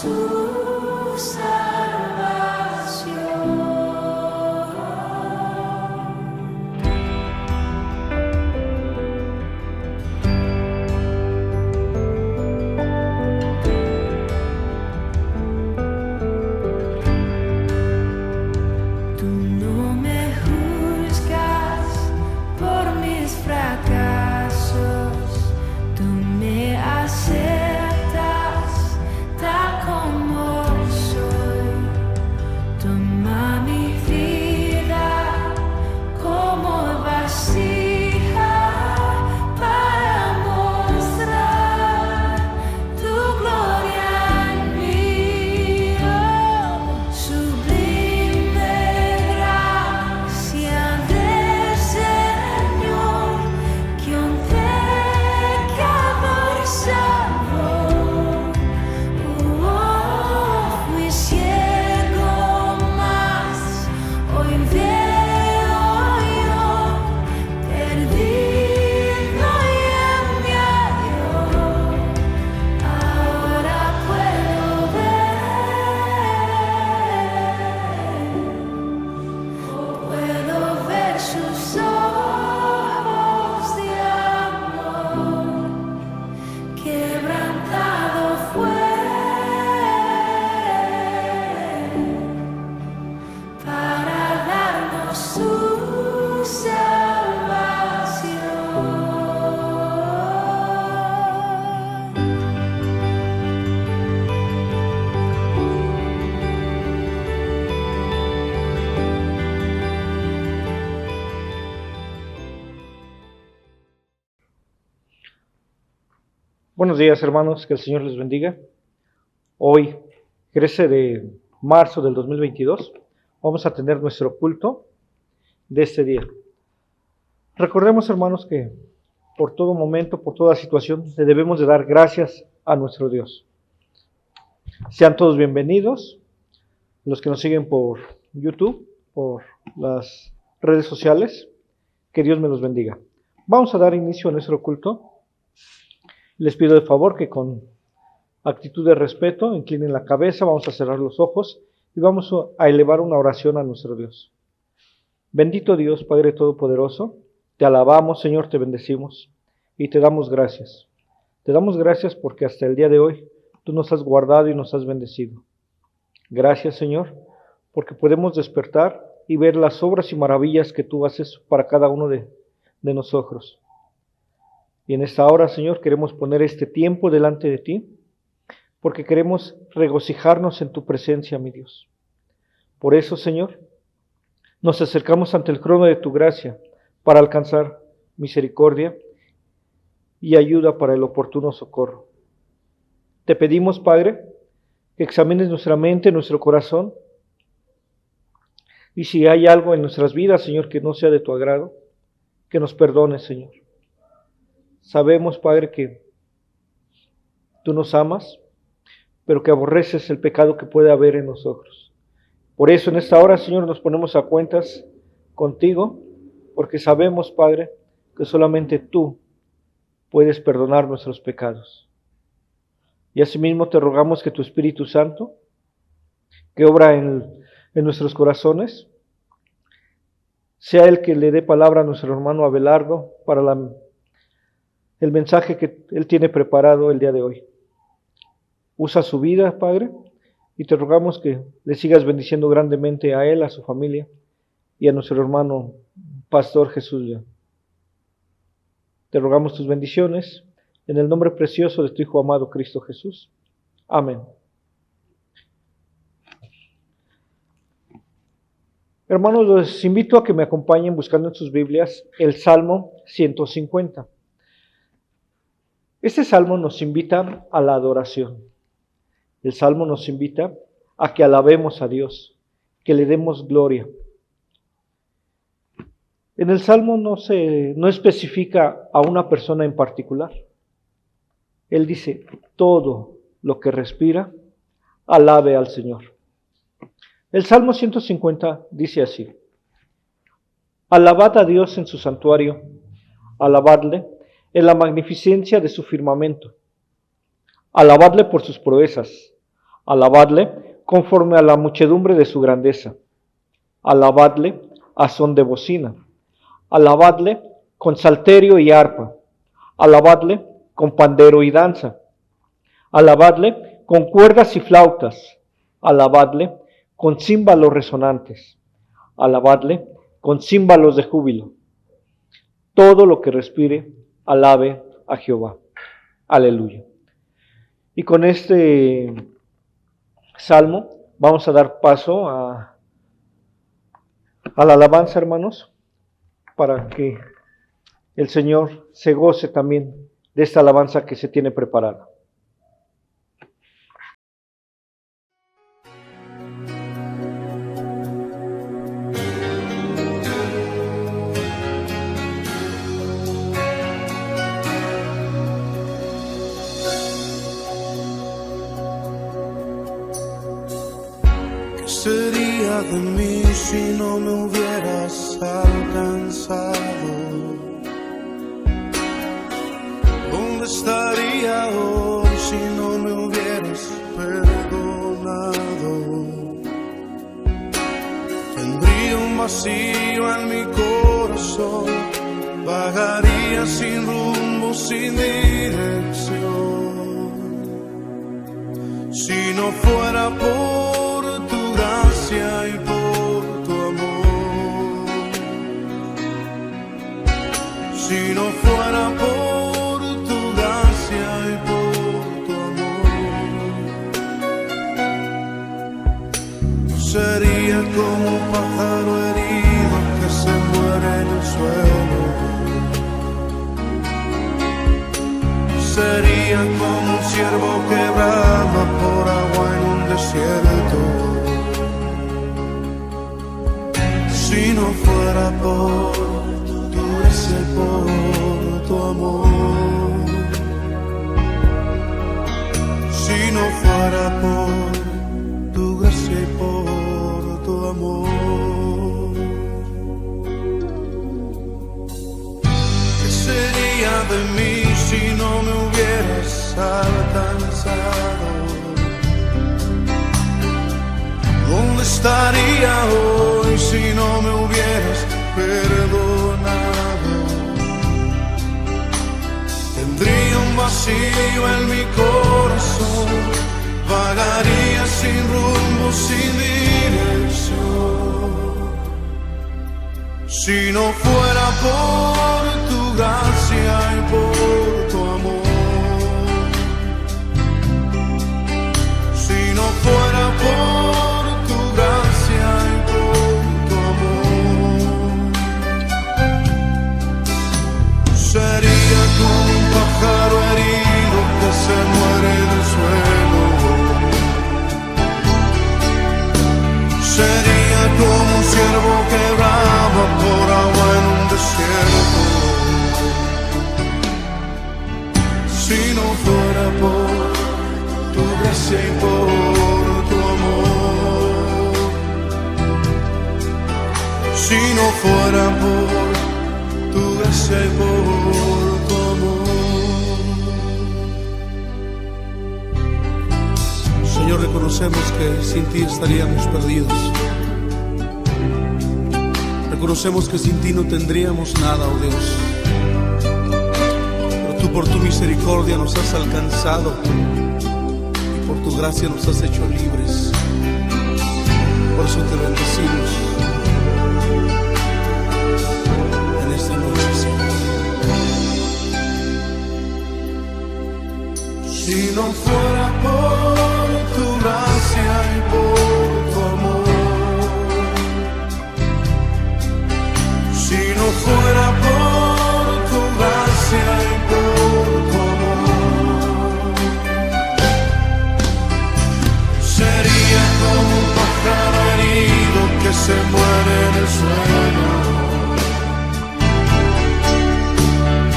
su salvación. Tú no me juzgas por mis fracasos, tú me aceptas tal como soy. Toma mi vida como vasija para mostrar tu gloria en mí. Oh, sublime gracia del Señor, que un pecador salvó. Fui ciego, mas hoy veo yo, perdido y en mi adiós. Ahora puedo ver sus ojos de amor. Quebrantado fue para darnos su Buenos días, hermanos, que el Señor les bendiga. Hoy, 13 de marzo del 2022, vamos a tener nuestro culto de este día. Recordemos, hermanos, que por todo momento, por toda situación, le debemos de dar gracias a nuestro Dios. Sean todos bienvenidos, los que nos siguen por YouTube, por las redes sociales, que Dios me los bendiga. Vamos a dar inicio a nuestro culto. Les pido de favor que con actitud de respeto inclinen la cabeza, vamos a cerrar los ojos y vamos a elevar una oración a nuestro Dios. Bendito Dios, Padre Todopoderoso, te alabamos, Señor, te bendecimos y te damos gracias. Te damos gracias porque hasta el día de hoy tú nos has guardado y nos has bendecido. Gracias, Señor, porque podemos despertar y ver las obras y maravillas que tú haces para cada uno de nosotros. Y en esta hora, Señor, queremos poner este tiempo delante de ti, porque queremos regocijarnos en tu presencia, mi Dios. Por eso, Señor, nos acercamos ante el trono de tu gracia para alcanzar misericordia y ayuda para el oportuno socorro. Te pedimos, Padre, que examines nuestra mente, nuestro corazón, y si hay algo en nuestras vidas, Señor, que no sea de tu agrado, que nos perdones, Señor. Sabemos, Padre, que tú nos amas, pero que aborreces el pecado que puede haber en nosotros. Por eso en esta hora, Señor, nos ponemos a cuentas contigo, porque sabemos, Padre, que solamente tú puedes perdonar nuestros pecados. Y asimismo te rogamos que tu Espíritu Santo, que obra en nuestros corazones, sea el que le dé palabra a nuestro hermano Abelardo para el mensaje que él tiene preparado el día de hoy. Usa su vida, Padre, y te rogamos que le sigas bendiciendo grandemente a él, a su familia y a nuestro hermano Pastor Jesús. Te rogamos tus bendiciones en el nombre precioso de tu Hijo amado Cristo Jesús. Amén. Hermanos, los invito a que me acompañen buscando en sus Biblias el Salmo 150. Este salmo nos invita a la adoración. El salmo nos invita a que alabemos a Dios, que le demos gloria. En el salmo no especifica a una persona en particular. Él dice, todo lo que respira, alabe al Señor. El Salmo 150 dice así: alabad a Dios en su santuario, alabadle en la magnificencia de su firmamento, alabadle por sus proezas, Alabadle conforme a la muchedumbre de su grandeza. Alabadle a son de bocina. Alabadle con salterio y arpa. Alabadle con pandero y danza. Alabadle con cuerdas y flautas. Alabadle con címbalos resonantes. Alabadle con címbalos de júbilo. Todo lo que respire, alabe a Jehová. Aleluya. Y con este salmo vamos a dar paso a la alabanza, hermanos, para que el Señor se goce también de esta alabanza que se tiene preparada. ¿Qué sería de mí si no me hubieras alcanzado? ¿Dónde estaría hoy si no me hubieras perdonado? Tendría un vacío en mi corazón, vagaría sin rumbo, sin dirección. Si no fuera por tu gracia y por tu amor, si no fuera por tu gracia y por tu amor, sería como un pájaro herido que se muere en el suelo. Sería como un ciervo que brama por agua en un desierto. Si no fuera por tu gracia y por tu amor, si no fuera por tu gracia y por tu amor, ¿qué sería de mí si no me hubieras alcanzado? ¿Dónde estaría hoy si no me hubieras perdonado? Tendría un vacío en mi corazón, vagaría sin rumbo, sin dirección. Si no fuera por tu gracia y por tu amor, si no fuera por tu gracia y por tu amor, sería como un pájaro herido que se muere en el suelo. Sería como un ciervo que brama por agua en un desierto. Si no fuera por tu gracia y por tu amor, si no fuera por tu gracia y por tu amor. Señor, reconocemos que sin ti estaríamos perdidos. Reconocemos que sin ti no tendríamos nada, oh Dios. Pero tú por tu misericordia nos has alcanzado y por tu gracia nos has hecho libres. Por eso te bendecimos en esta noche, Señor. Si no fuera por tu gracia y por tu amor, si no fuera por tu gracia y por tu amor, sería como un pájaro herido que se muere en el suelo.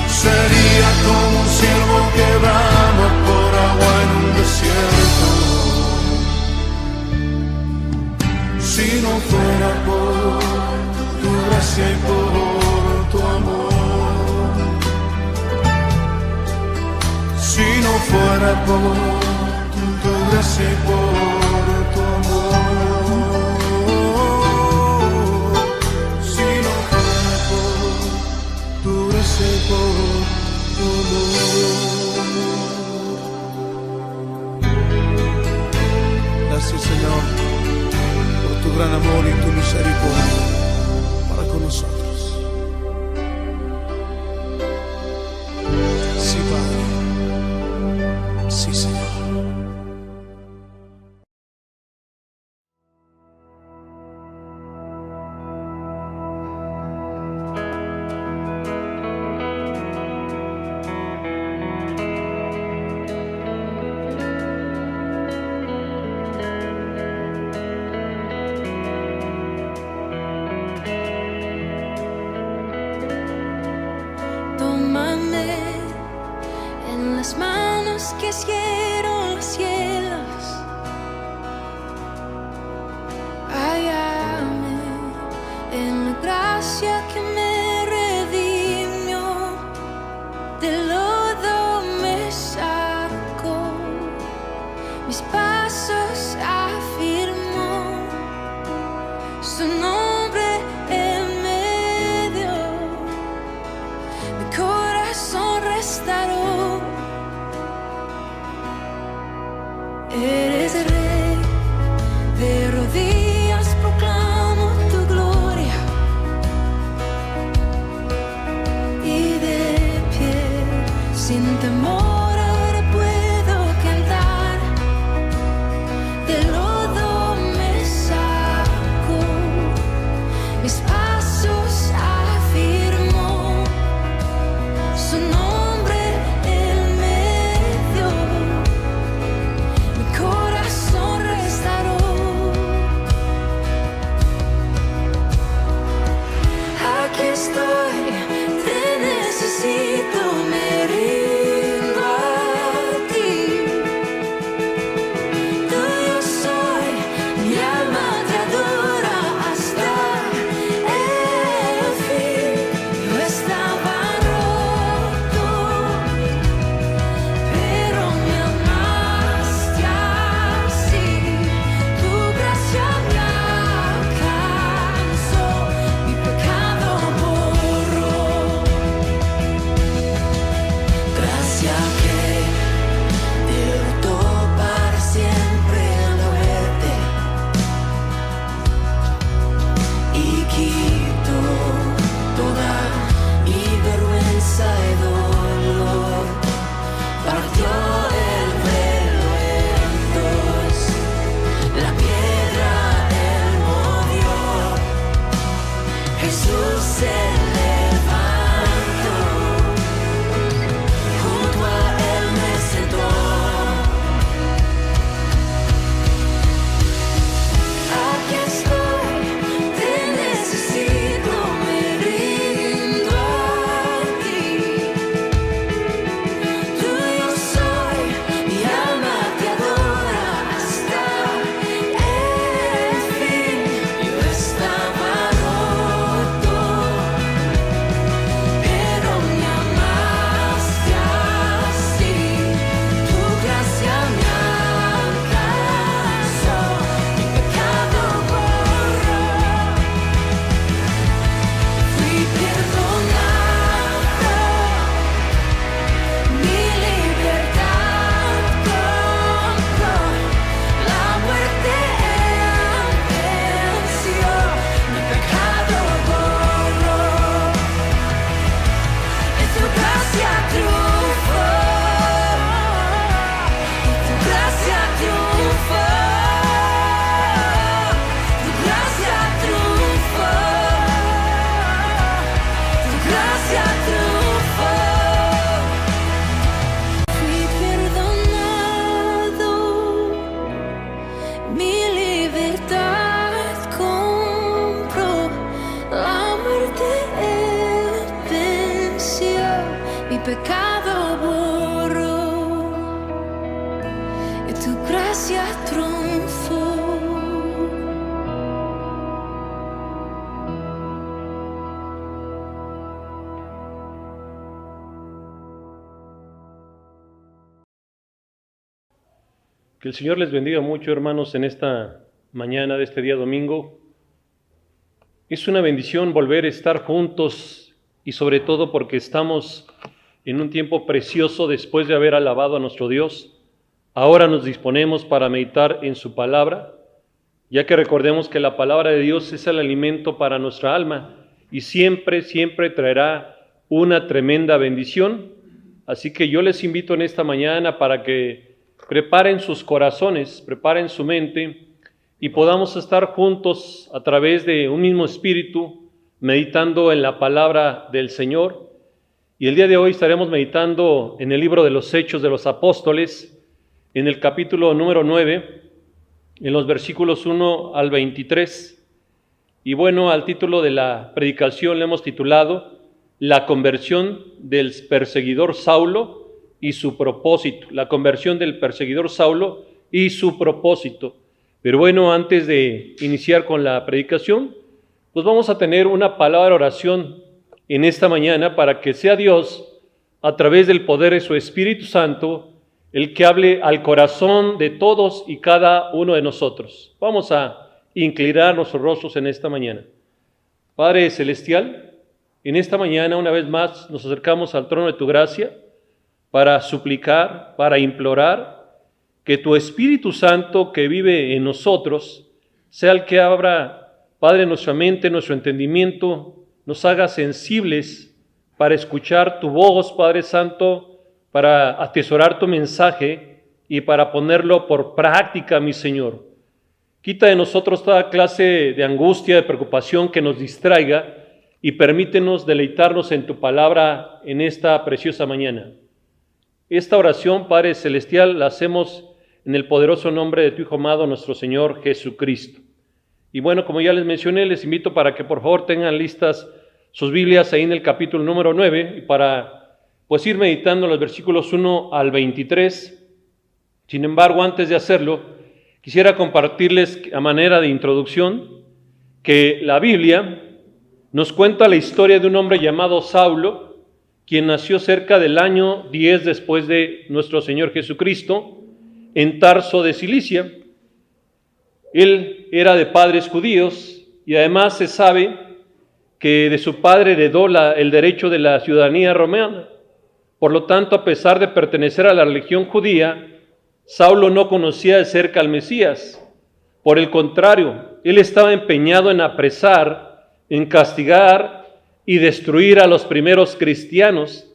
Sería como un ciervo que brama por agua en un desierto. Si no fuera por tu gracia y por tu amor, si no fuera por tu gracia y por gran amor y tu misericordia para con nosotros. Sí, Padre. Sí, Señor. Tómame en las manos que hicieron los cielos. Hállame en la gracia que me redimió. Del lodo me sacó, mis pasos afirmó. Su nombre Él me dio, mi corazón restauró. Eres Rey, de rodillas proclamo tu gloria, y de pie, sin temor, ahora puedo cantar. Del lodo me sacó, mis pasos afirmó. Su nombre Él me dio, mi corazón restauró. Aquí estoy, te necesito, me rindo a ti. Tuyo soy, mi alma te adora hasta el fin. Yo estaba roto, pero me amaste así. Tu gracia me alcanzó, mi pecado borró. Gracia que derrotó para siempre la muerte y quitó toda mi vergüenza y dolor. Partió el velo en dos, la piedra Él movió. Jesús se levantó, junto a Él me sentó. Aquí estoy, te necesito, me rindo a ti. Tuyo soy, mi alma te adora hasta el fin. Yo estaba roto, pero me amaste así. Tu gracia me alcanzó, mi pecado borró. Fui perdonado, mi libertad compró. La muerte Él venció, mi pecado borró. Y tu gracia triunfó, y tu gracia triunfó, tu gracia triunfó, tu gracia triunfó. Fui perdonado, mi libertad compró. La muerte Él venció, mi pecado borró. Y tu gracia triunfó. Que el Señor les bendiga mucho, hermanos, en esta mañana de este día domingo. Es una bendición volver a estar juntos y sobre todo porque estamos en un tiempo precioso después de haber alabado a nuestro Dios. Ahora nos disponemos para meditar en su palabra ya que recordemos que la palabra de Dios es el alimento para nuestra alma y siempre, siempre traerá una tremenda bendición. Así que yo les invito en esta mañana para que preparen sus corazones, preparen su mente y podamos estar juntos a través de un mismo espíritu, meditando en la palabra del Señor. Y el día de hoy estaremos meditando en el libro de los Hechos de los Apóstoles, en el capítulo número 9, en los versículos 1 al 23. Y bueno, al título de la predicación le hemos titulado La conversión del perseguidor Saulo y su propósito. La conversión del perseguidor Saulo y su propósito. Pero bueno, antes de iniciar con la predicación, pues vamos a tener una palabra de oración en esta mañana para que sea Dios, a través del poder de su Espíritu Santo, el que hable al corazón de todos y cada uno de nosotros. Vamos a inclinar nuestros rostros en esta mañana. Padre Celestial, en esta mañana una vez más nos acercamos al trono de tu gracia para suplicar, para implorar que tu Espíritu Santo que vive en nosotros sea el que abra, Padre, nuestra mente, nuestro entendimiento, nos haga sensibles para escuchar tu voz, Padre Santo, para atesorar tu mensaje y para ponerlo por práctica, mi Señor. Quita de nosotros toda clase de angustia, de preocupación que nos distraiga y permítenos deleitarnos en tu palabra en esta preciosa mañana. Esta oración, Padre Celestial, la hacemos en el poderoso nombre de tu Hijo amado, nuestro Señor Jesucristo. Y bueno, como ya les mencioné, les invito para que por favor tengan listas sus Biblias ahí en el capítulo número 9 y para pues ir meditando los versículos 1 al 23. Sin embargo, antes de hacerlo, quisiera compartirles a manera de introducción que la Biblia nos cuenta la historia de un hombre llamado Saulo, quien nació cerca del año 10 después de nuestro Señor Jesucristo, en Tarso de Cilicia. Él era de padres judíos y además se sabe que de su padre heredó el derecho de la ciudadanía romana. Por lo tanto, a pesar de pertenecer a la religión judía, Saulo no conocía de cerca al Mesías. Por el contrario, él estaba empeñado en apresar, en castigar y destruir a los primeros cristianos,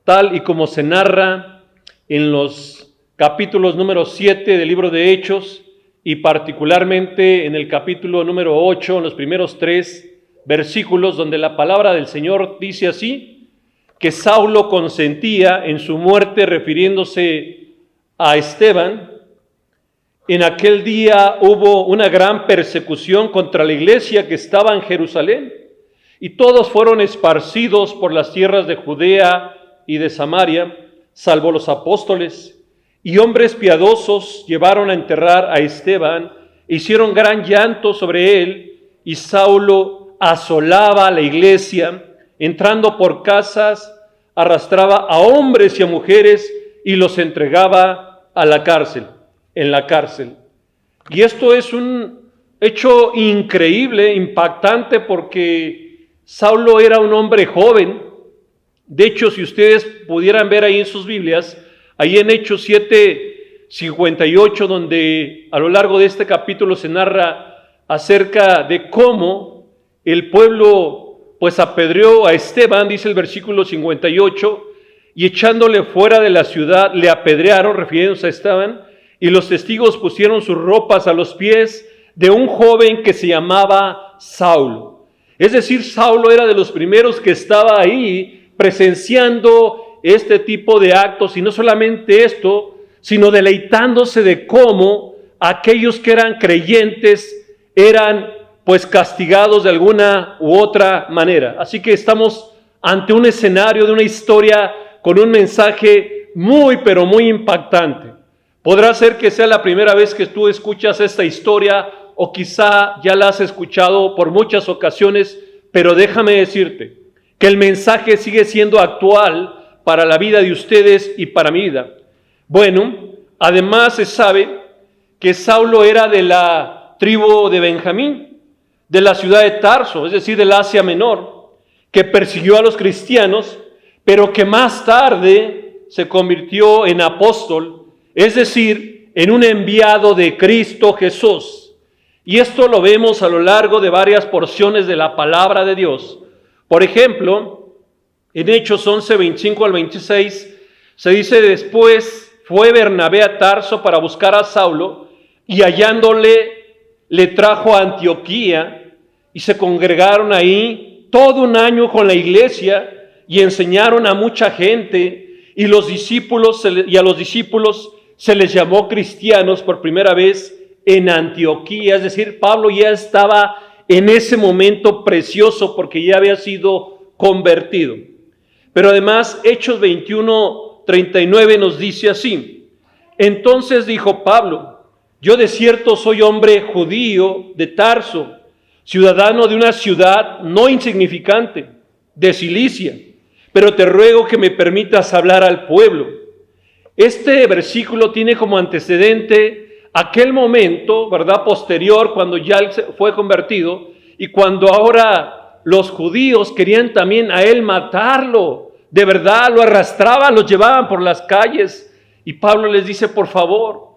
tal y como se narra en los capítulos número 7 del libro de Hechos y particularmente en el capítulo número 8, en los primeros 3 versículos, donde la palabra del Señor dice así: que Saulo consentía en su muerte, refiriéndose a Esteban. En aquel día hubo una gran persecución contra la iglesia que estaba en Jerusalén, y todos fueron esparcidos por las tierras de Judea y de Samaria, salvo los apóstoles, y hombres piadosos llevaron a enterrar a Esteban, hicieron gran llanto sobre él, y Saulo asolaba a la iglesia, entrando por casas, arrastraba a hombres y a mujeres y los entregaba a la cárcel, en la cárcel. Y esto es un hecho increíble, impactante, porque Saulo era un hombre joven. De hecho, si ustedes pudieran ver ahí en sus Biblias, ahí en Hechos 7:58, donde a lo largo de este capítulo se narra acerca de cómo el pueblo pues apedreó a Esteban, dice el versículo 58, y echándole fuera de la ciudad le apedrearon, refiriéndose a Esteban, y los testigos pusieron sus ropas a los pies de un joven que se llamaba Saulo. Es decir, Saulo era de los primeros que estaba ahí presenciando este tipo de actos, y no solamente esto, sino deleitándose de cómo aquellos que eran creyentes eran pues castigados de alguna u otra manera. Así que estamos ante un escenario de una historia con un mensaje muy, pero muy impactante. Podrá ser que sea la primera vez que tú escuchas esta historia, o quizá ya la has escuchado por muchas ocasiones, pero déjame decirte que el mensaje sigue siendo actual para la vida de ustedes y para mi vida. Bueno, además se sabe que Saulo era de la tribu de Benjamín, de la ciudad de Tarso, es decir, del Asia Menor, que persiguió a los cristianos, pero que más tarde se convirtió en apóstol, es decir, en un enviado de Cristo Jesús. Y esto lo vemos a lo largo de varias porciones de la palabra de Dios. Por ejemplo, en Hechos 11, 25 al 26, se dice: después fue Bernabé a Tarso para buscar a Saulo, y hallándole, le trajo a Antioquía, y se congregaron ahí todo un año con la iglesia, y enseñaron a mucha gente, y a los discípulos se les llamó cristianos por primera vez en Antioquía. Es decir, Pablo ya estaba en ese momento precioso porque ya había sido convertido. Pero además, Hechos 21, 39 nos dice así: entonces dijo Pablo: yo de cierto soy hombre judío de Tarso, ciudadano de una ciudad no insignificante, de Cilicia, pero te ruego que me permitas hablar al pueblo. Este versículo tiene como antecedente aquel momento, ¿verdad?, posterior, cuando ya él fue convertido, y cuando ahora los judíos querían también a él matarlo. De verdad, lo arrastraban, lo llevaban por las calles, y Pablo les dice: por favor,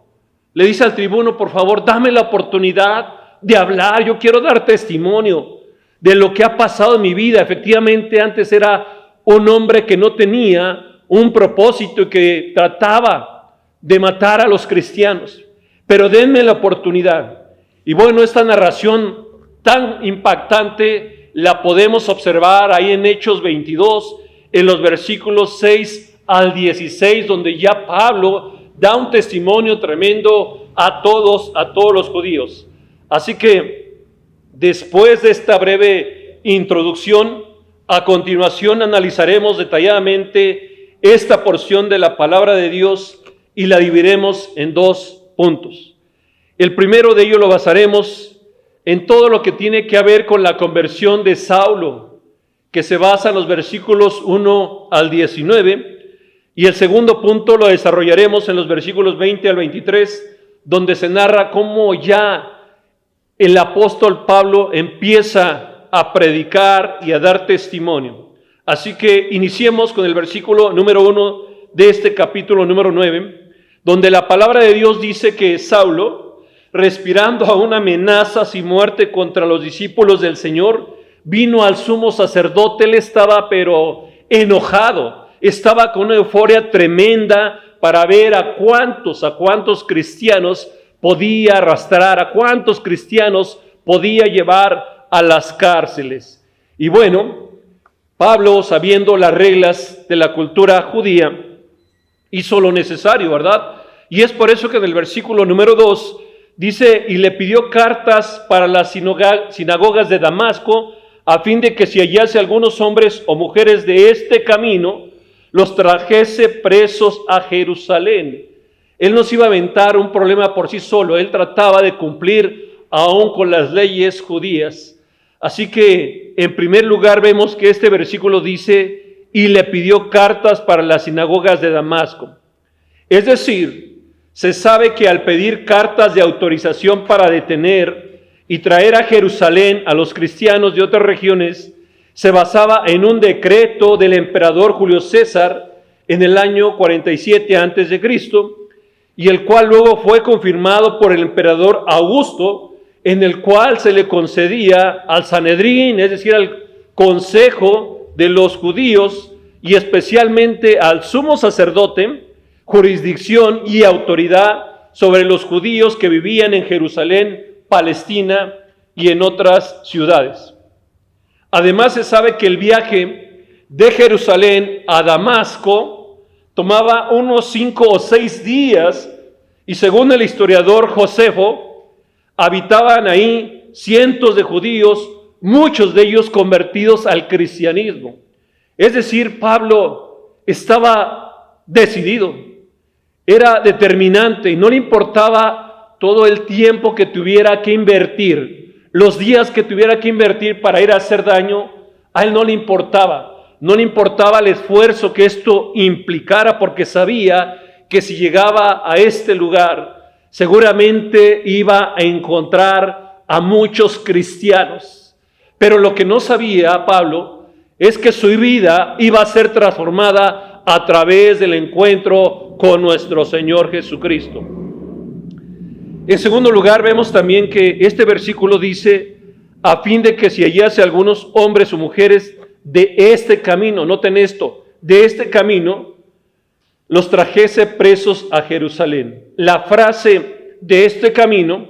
le dice al tribuno: por favor, dame la oportunidad de hablar, yo quiero dar testimonio de lo que ha pasado en mi vida. Efectivamente, antes era un hombre que no tenía un propósito y que trataba de matar a los cristianos, pero denme la oportunidad. Y bueno, esta narración tan impactante la podemos observar ahí en Hechos 22, en los versículos 6 al 16, donde ya Pablo da un testimonio tremendo a todos los judíos. Así que, después de esta breve introducción, a continuación analizaremos detalladamente esta porción de la palabra de Dios y la dividiremos en dos puntos. El primero de ellos lo basaremos en todo lo que tiene que ver con la conversión de Saulo, que se basa en los versículos 1 al 19, y el segundo punto lo desarrollaremos en los versículos 20 al 23, donde se narra cómo ya el apóstol Pablo empieza a predicar y a dar testimonio. Así que iniciemos con el versículo número 1 de este capítulo número 9, donde la palabra de Dios dice que Saulo, respirando aún amenazas y muerte contra los discípulos del Señor, vino al sumo sacerdote. Él estaba pero enojado, estaba con una euforia tremenda para ver a cuántos cristianos podía arrastrar, a cuántos cristianos podía llevar a las cárceles. Y bueno, Pablo, sabiendo las reglas de la cultura judía, hizo lo necesario, ¿verdad? Y es por eso que en el versículo número 2 dice: y le pidió cartas para las sinagogas de Damasco, a fin de que si hallase algunos hombres o mujeres de este camino, los trajese presos a Jerusalén. Él no se iba a aventar un problema por sí solo, él trataba de cumplir aún con las leyes judías. Así que, en primer lugar, vemos que este versículo dice: y le pidió cartas para las sinagogas de Damasco. Es decir, se sabe que al pedir cartas de autorización para detener y traer a Jerusalén a los cristianos de otras regiones, se basaba en un decreto del emperador Julio César en el año 47 a.C., y el cual luego fue confirmado por el emperador Augusto, en el cual se le concedía al Sanedrín, es decir, al consejo de los judíos, y especialmente al sumo sacerdote, jurisdicción y autoridad sobre los judíos que vivían en Jerusalén, Palestina y en otras ciudades. Además, se sabe que el viaje de Jerusalén a Damasco tomaba unos 5 o 6 días, y según el historiador Josefo, habitaban ahí cientos de judíos, muchos de ellos convertidos al cristianismo. Es decir, Pablo estaba decidido, era determinante, y no le importaba todo el tiempo que tuviera que invertir, los días que tuviera que invertir para ir a hacer daño. A él no le importaba. No le importaba el esfuerzo que esto implicara, porque sabía que si llegaba a este lugar, seguramente iba a encontrar a muchos cristianos. Pero lo que no sabía Pablo es que su vida iba a ser transformada a través del encuentro con nuestro Señor Jesucristo. En segundo lugar, vemos también que este versículo dice, a fin de que si hallase algunos hombres o mujeres de este camino, noten esto, de este camino, los trajese presos a Jerusalén. La frase de este camino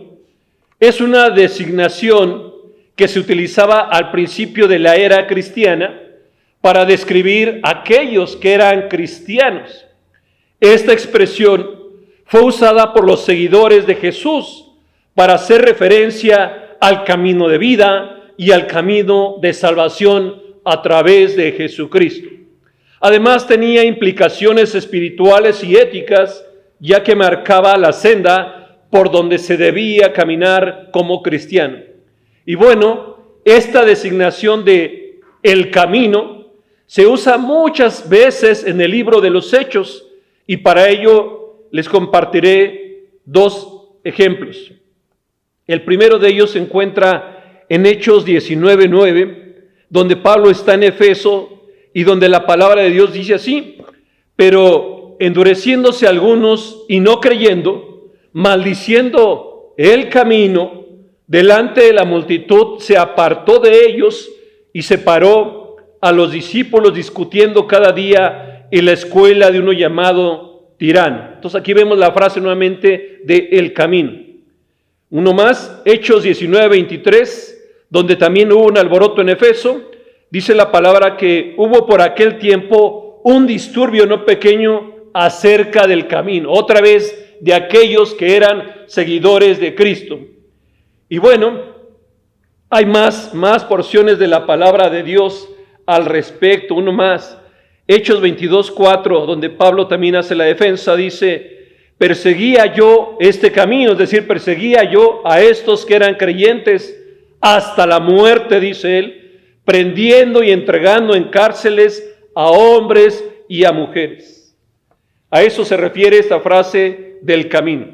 es una designación que se utilizaba al principio de la era cristiana para describir a aquellos que eran cristianos. Esta expresión fue usada por los seguidores de Jesús para hacer referencia al camino de vida y al camino de salvación a través de Jesucristo. Además tenía implicaciones espirituales y éticas, ya que marcaba la senda por donde se debía caminar como cristiano. Y bueno, esta designación de el camino se usa muchas veces en el libro de los Hechos, y para ello les compartiré dos ejemplos. El primero de ellos se encuentra en Hechos 19:9, donde Pablo está en Efeso y donde la palabra de Dios dice así: pero endureciéndose algunos y no creyendo, maldiciendo el camino, delante de la multitud se apartó de ellos y separó a los discípulos, discutiendo cada día en la escuela de uno llamado Tirano. Entonces aquí vemos la frase nuevamente de el camino. Uno más, Hechos 19:23, donde también hubo un alboroto en Efeso. Dice la palabra que hubo por aquel tiempo un disturbio no pequeño acerca del camino, otra vez de aquellos que eran seguidores de Cristo. Y bueno, hay más porciones de la palabra de Dios al respecto. Uno más, Hechos 22:4, donde Pablo también hace la defensa, dice: perseguía yo este camino, es decir, perseguía yo a estos que eran creyentes hasta la muerte, dice él, prendiendo y entregando en cárceles a hombres y a mujeres. A eso se refiere esta frase del camino.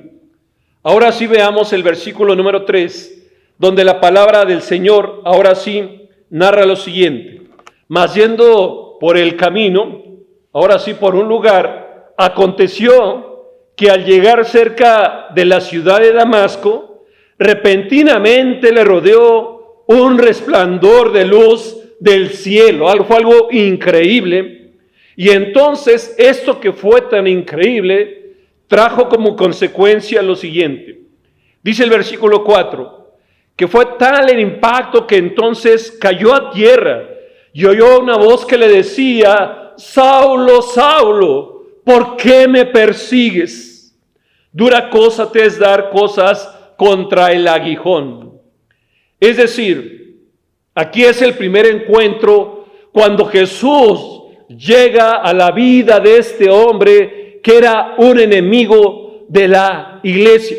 Ahora sí veamos el versículo número 3, donde la palabra del Señor, ahora sí, narra lo siguiente: mas yendo por el camino, ahora sí por un lugar, aconteció que al llegar cerca de la ciudad de Damasco, repentinamente le rodeó un resplandor de luz del cielo. Fue algo increíble. Y entonces esto que fue tan increíble trajo como consecuencia lo siguiente. Dice el versículo 4, que fue tal el impacto que entonces cayó a tierra y oyó una voz que le decía: Saulo, Saulo, ¿por qué me persigues? Dura cosa te es dar cosas contra el aguijón. Es decir, aquí es el primer encuentro cuando Jesús llega a la vida de este hombre que era un enemigo de la iglesia.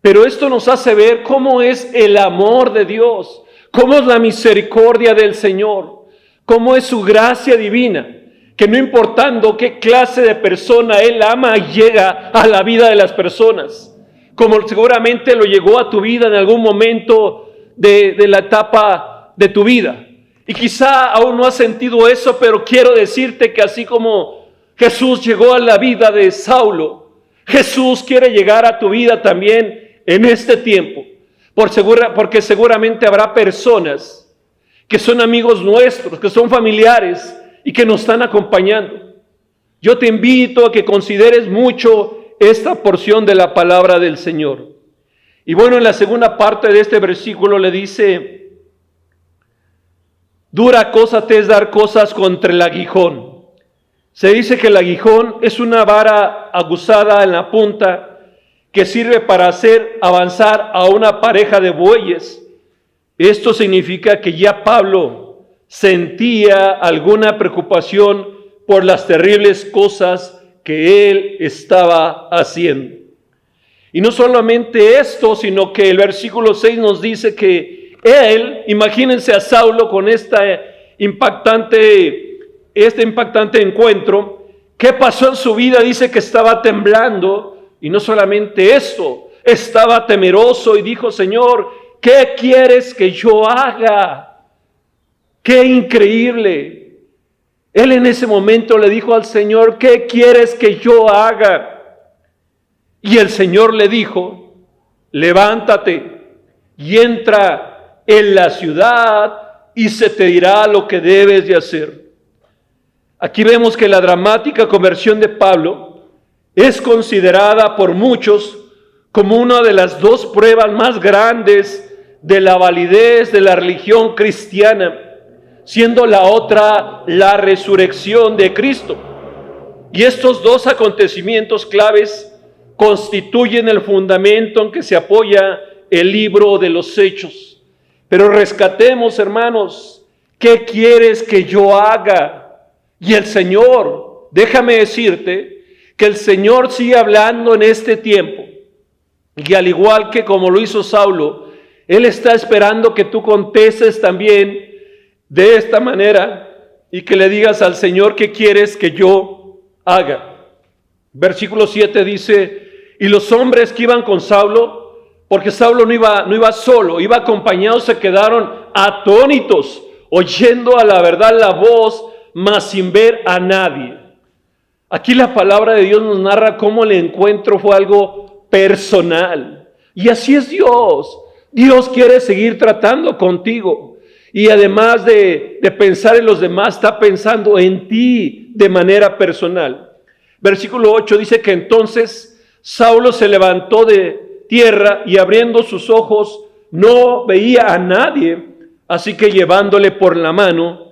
Pero esto nos hace ver cómo es el amor de Dios, cómo es la misericordia del Señor, cómo es su gracia divina, que no importando qué clase de persona Él ama, llega a la vida de las personas, como seguramente lo llegó a tu vida en algún momento de la etapa de tu vida. Y quizá aún no has sentido eso, pero quiero decirte que así como Jesús llegó a la vida de Saulo, Jesús quiere llegar a tu vida también en este tiempo, porque seguramente habrá personas que son amigos nuestros, que son familiares y que nos están acompañando. Yo te invito a que consideres mucho esta porción de la palabra del Señor. Y bueno, en la segunda parte de este versículo le dice: dura cosa te es dar cosas contra el aguijón. Se dice que el aguijón es una vara aguzada en la punta que sirve para hacer avanzar a una pareja de bueyes. Esto significa que ya Pablo sentía alguna preocupación por las terribles cosas que él estaba haciendo. Y no solamente esto, sino que el versículo 6 nos dice que él, imagínense a Saulo con este impactante encuentro, ¿qué pasó en su vida? Dice que estaba temblando, y no solamente eso, estaba temeroso y dijo: Señor, ¿qué quieres que yo haga? ¡Qué increíble! Él en ese momento le dijo al Señor: ¿qué quieres que yo haga? Y el Señor le dijo: levántate y entra en la ciudad y se te dirá lo que debes de hacer. Aquí vemos que la dramática conversión de Pablo es considerada por muchos como una de las dos pruebas más grandes de la validez de la religión cristiana, siendo la otra la resurrección de Cristo. Y estos dos acontecimientos claves constituyen el fundamento en que se apoya el libro de los Hechos. Pero rescatemos, hermanos, ¿qué quieres que yo haga? Y el Señor, déjame decirte, que el Señor sigue hablando en este tiempo. Y al igual que como lo hizo Saulo, Él está esperando que tú contestes también de esta manera y que le digas al Señor qué quieres que yo haga. Versículo 7 dice, y los hombres que iban con Saulo, porque Saulo no iba solo, iba acompañado, se quedaron atónitos, oyendo a la verdad la voz, mas sin ver a nadie. Aquí la palabra de Dios nos narra cómo el encuentro fue algo personal. Y así es Dios. Dios quiere seguir tratando contigo. Y además de pensar en los demás, está pensando en ti de manera personal. Versículo 8 dice que entonces Saulo se levantó de tierra y abriendo sus ojos no veía a nadie. Así que llevándole por la mano,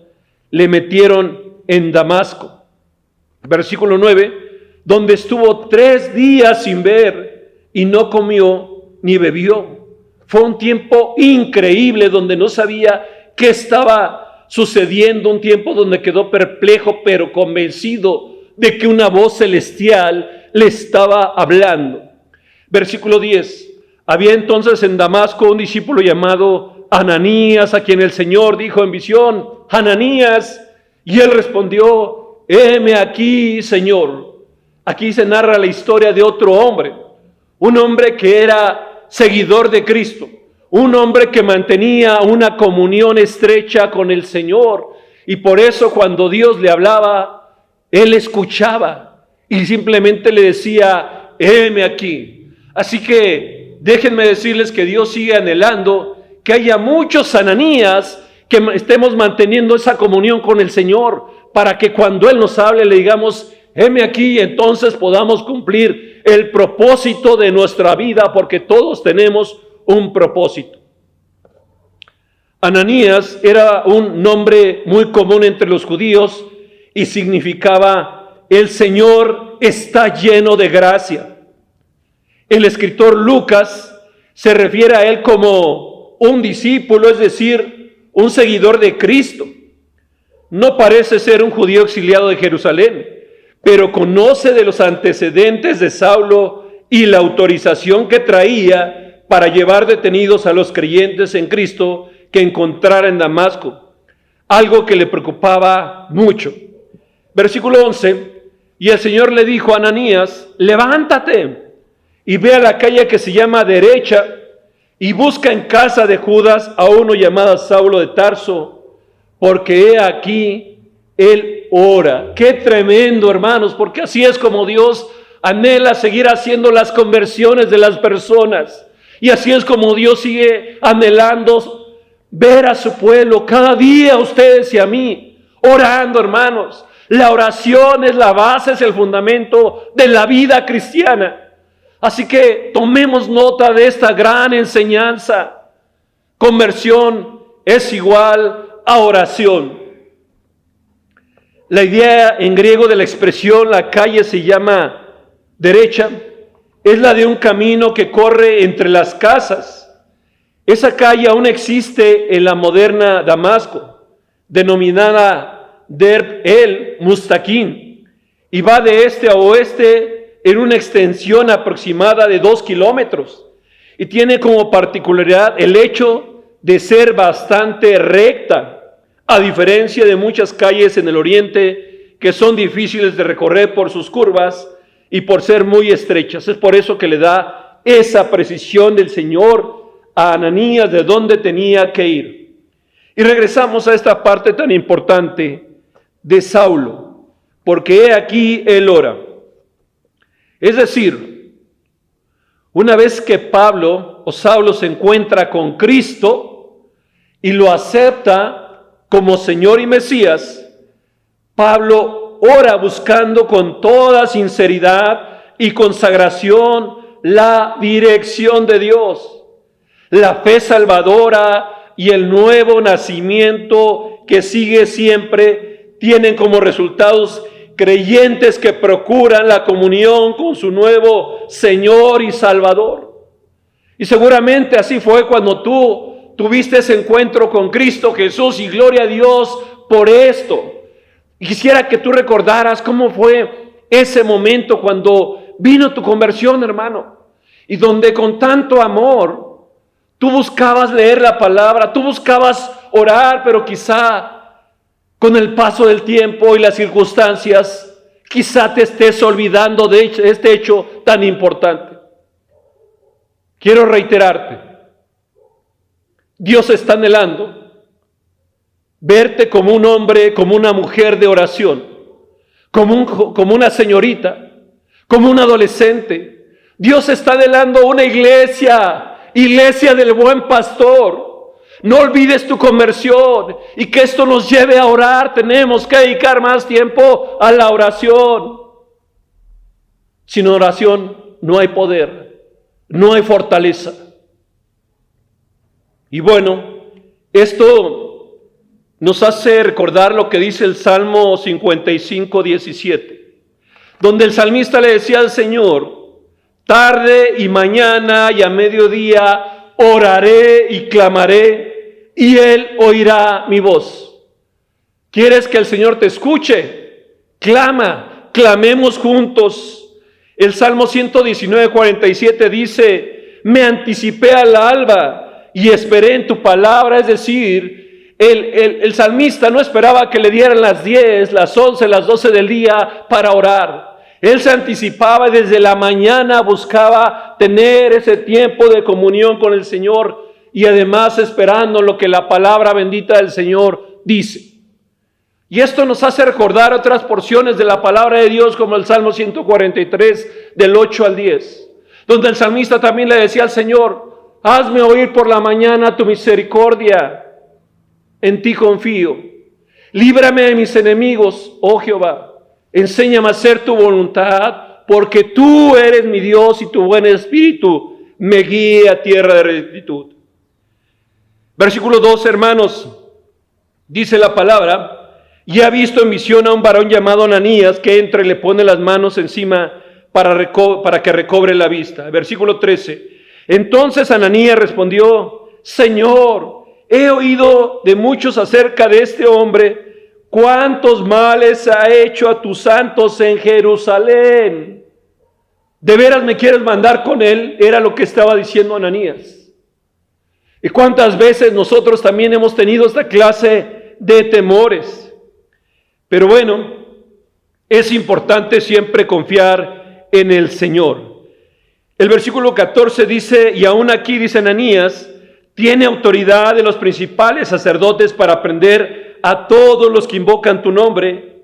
le metieron en Damasco. Versículo 9, donde estuvo 3 días sin ver y no comió ni bebió. Fue un tiempo increíble donde no sabía qué estaba sucediendo, un tiempo donde quedó perplejo pero convencido de que una voz celestial le estaba hablando. Versículo 10, había entonces en Damasco un discípulo llamado Ananías, a quien el Señor dijo en visión, Ananías, y él respondió, heme aquí, Señor. Aquí se narra la historia de otro hombre, un hombre que era seguidor de Cristo, un hombre que mantenía una comunión estrecha con el Señor, y por eso cuando Dios le hablaba, él escuchaba y simplemente le decía, heme aquí. Así que déjenme decirles que Dios sigue anhelando que haya muchos Ananías que estemos manteniendo esa comunión con el Señor, para que cuando Él nos hable le digamos, heme aquí, y entonces podamos cumplir el propósito de nuestra vida, porque todos tenemos un propósito. Ananías era un nombre muy común entre los judíos y significaba, el Señor está lleno de gracia. El escritor Lucas se refiere a él como un discípulo, es decir, un seguidor de Cristo. No parece ser un judío exiliado de Jerusalén, pero conoce de los antecedentes de Saulo y la autorización que traía para llevar detenidos a los creyentes en Cristo que encontrara en Damasco, algo que le preocupaba mucho. Versículo 11, y el Señor le dijo a Ananías, levántate y ve a la calle que se llama Derecha y busca en casa de Judas a uno llamado Saulo de Tarso, porque he aquí, él ora. Qué tremendo, hermanos, porque así es como Dios anhela seguir haciendo las conversiones de las personas. Y así es como Dios sigue anhelando ver a su pueblo cada día, a ustedes y a mí, orando, hermanos. La oración es la base, es el fundamento de la vida cristiana. Así que tomemos nota de esta gran enseñanza. Conversión es igual a oración. La idea en griego de la expresión, la calle se llama derecha, es la de un camino que corre entre las casas. Esa calle aún existe en la moderna Damasco, denominada Derb el Mustaqim, y va de este a oeste en una extensión aproximada de 2 kilómetros, y tiene como particularidad el hecho de ser bastante recta, a diferencia de muchas calles en el oriente que son difíciles de recorrer por sus curvas y por ser muy estrechas. Es por eso que le da esa precisión del Señor a Ananías de dónde tenía que ir. Y regresamos a esta parte tan importante de Saulo, porque he aquí él ora. Es decir, Una vez que Pablo o Saulo se encuentra con Cristo y lo acepta como Señor y Mesías, Pablo ora buscando con toda sinceridad y consagración la dirección de Dios, la fe salvadora y el nuevo nacimiento que sigue siempre tienen como resultados creyentes que procuran la comunión con su nuevo Señor y Salvador. Y seguramente así fue cuando tú tuviste ese encuentro con Cristo Jesús, y gloria a Dios por esto. Y quisiera que tú recordaras cómo fue ese momento cuando vino tu conversión, hermano, y donde con tanto amor tú buscabas leer la palabra, tú buscabas orar, pero quizá con el paso del tiempo y las circunstancias, quizá te estés olvidando de este hecho tan importante. Quiero reiterarte, Dios está anhelando verte como un hombre, como una mujer de oración, como una señorita, como un adolescente. Dios está anhelando una iglesia del buen pastor. No olvides tu conversión y que esto nos lleve a orar. Tenemos que dedicar más tiempo a la oración. Sin oración no hay poder, no hay fortaleza. Y bueno, esto nos hace recordar lo que dice el Salmo 55, 17, donde el salmista le decía al Señor: tarde y mañana y a mediodía oraré y clamaré, y Él oirá mi voz. ¿Quieres que el Señor te escuche? Clama, clamemos juntos. El Salmo 119, 47 dice: me anticipé al alba y esperé en tu palabra. Es decir, el salmista no esperaba que le dieran las 10, las 11, las 12 del día para orar. Él se anticipaba y desde la mañana buscaba tener ese tiempo de comunión con el Señor, y además esperando lo que la palabra bendita del Señor dice. Y esto nos hace recordar otras porciones de la palabra de Dios, como el Salmo 143, del 8 al 10, donde el salmista también le decía al Señor: hazme oír por la mañana tu misericordia, en ti confío. Líbrame de mis enemigos, oh Jehová. Enséñame a hacer tu voluntad, porque tú eres mi Dios y tu buen espíritu me guíe a tierra de rectitud. Versículo 2, hermanos, dice la palabra: y ha visto en visión a un varón llamado Ananías, que entra y le pone las manos encima para que recobre la vista. Versículo 13, entonces Ananías respondió: Señor, he oído de muchos acerca de este hombre, cuántos males ha hecho a tus santos en Jerusalén. ¿De veras me quieres mandar con él? Era lo que estaba diciendo Ananías. ¿Y cuántas veces nosotros también hemos tenido esta clase de temores? Pero bueno, es importante siempre confiar en el Señor. El versículo 14 dice: y aún aquí, dice Ananías, tiene autoridad de los principales sacerdotes para prender a todos los que invocan tu nombre.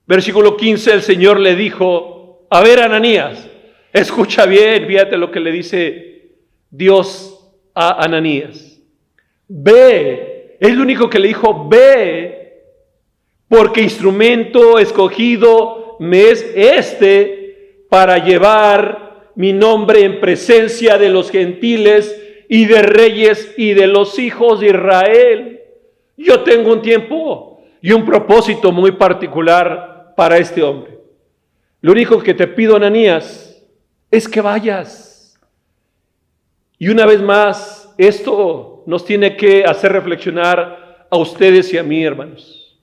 Versículo 15, el Señor le dijo: a ver, Ananías, escucha bien, fíjate lo que le dice Dios a Ananías. Ve, es lo único que le dijo: ve, porque instrumento escogido me es para llevar mi nombre en presencia de los gentiles y de reyes y de los hijos de Israel. Yo tengo un tiempo y un propósito muy particular para este hombre. Lo único que te pido, Ananías, es que vayas. Y una vez más, esto nos tiene que hacer reflexionar a ustedes y a mí, hermanos.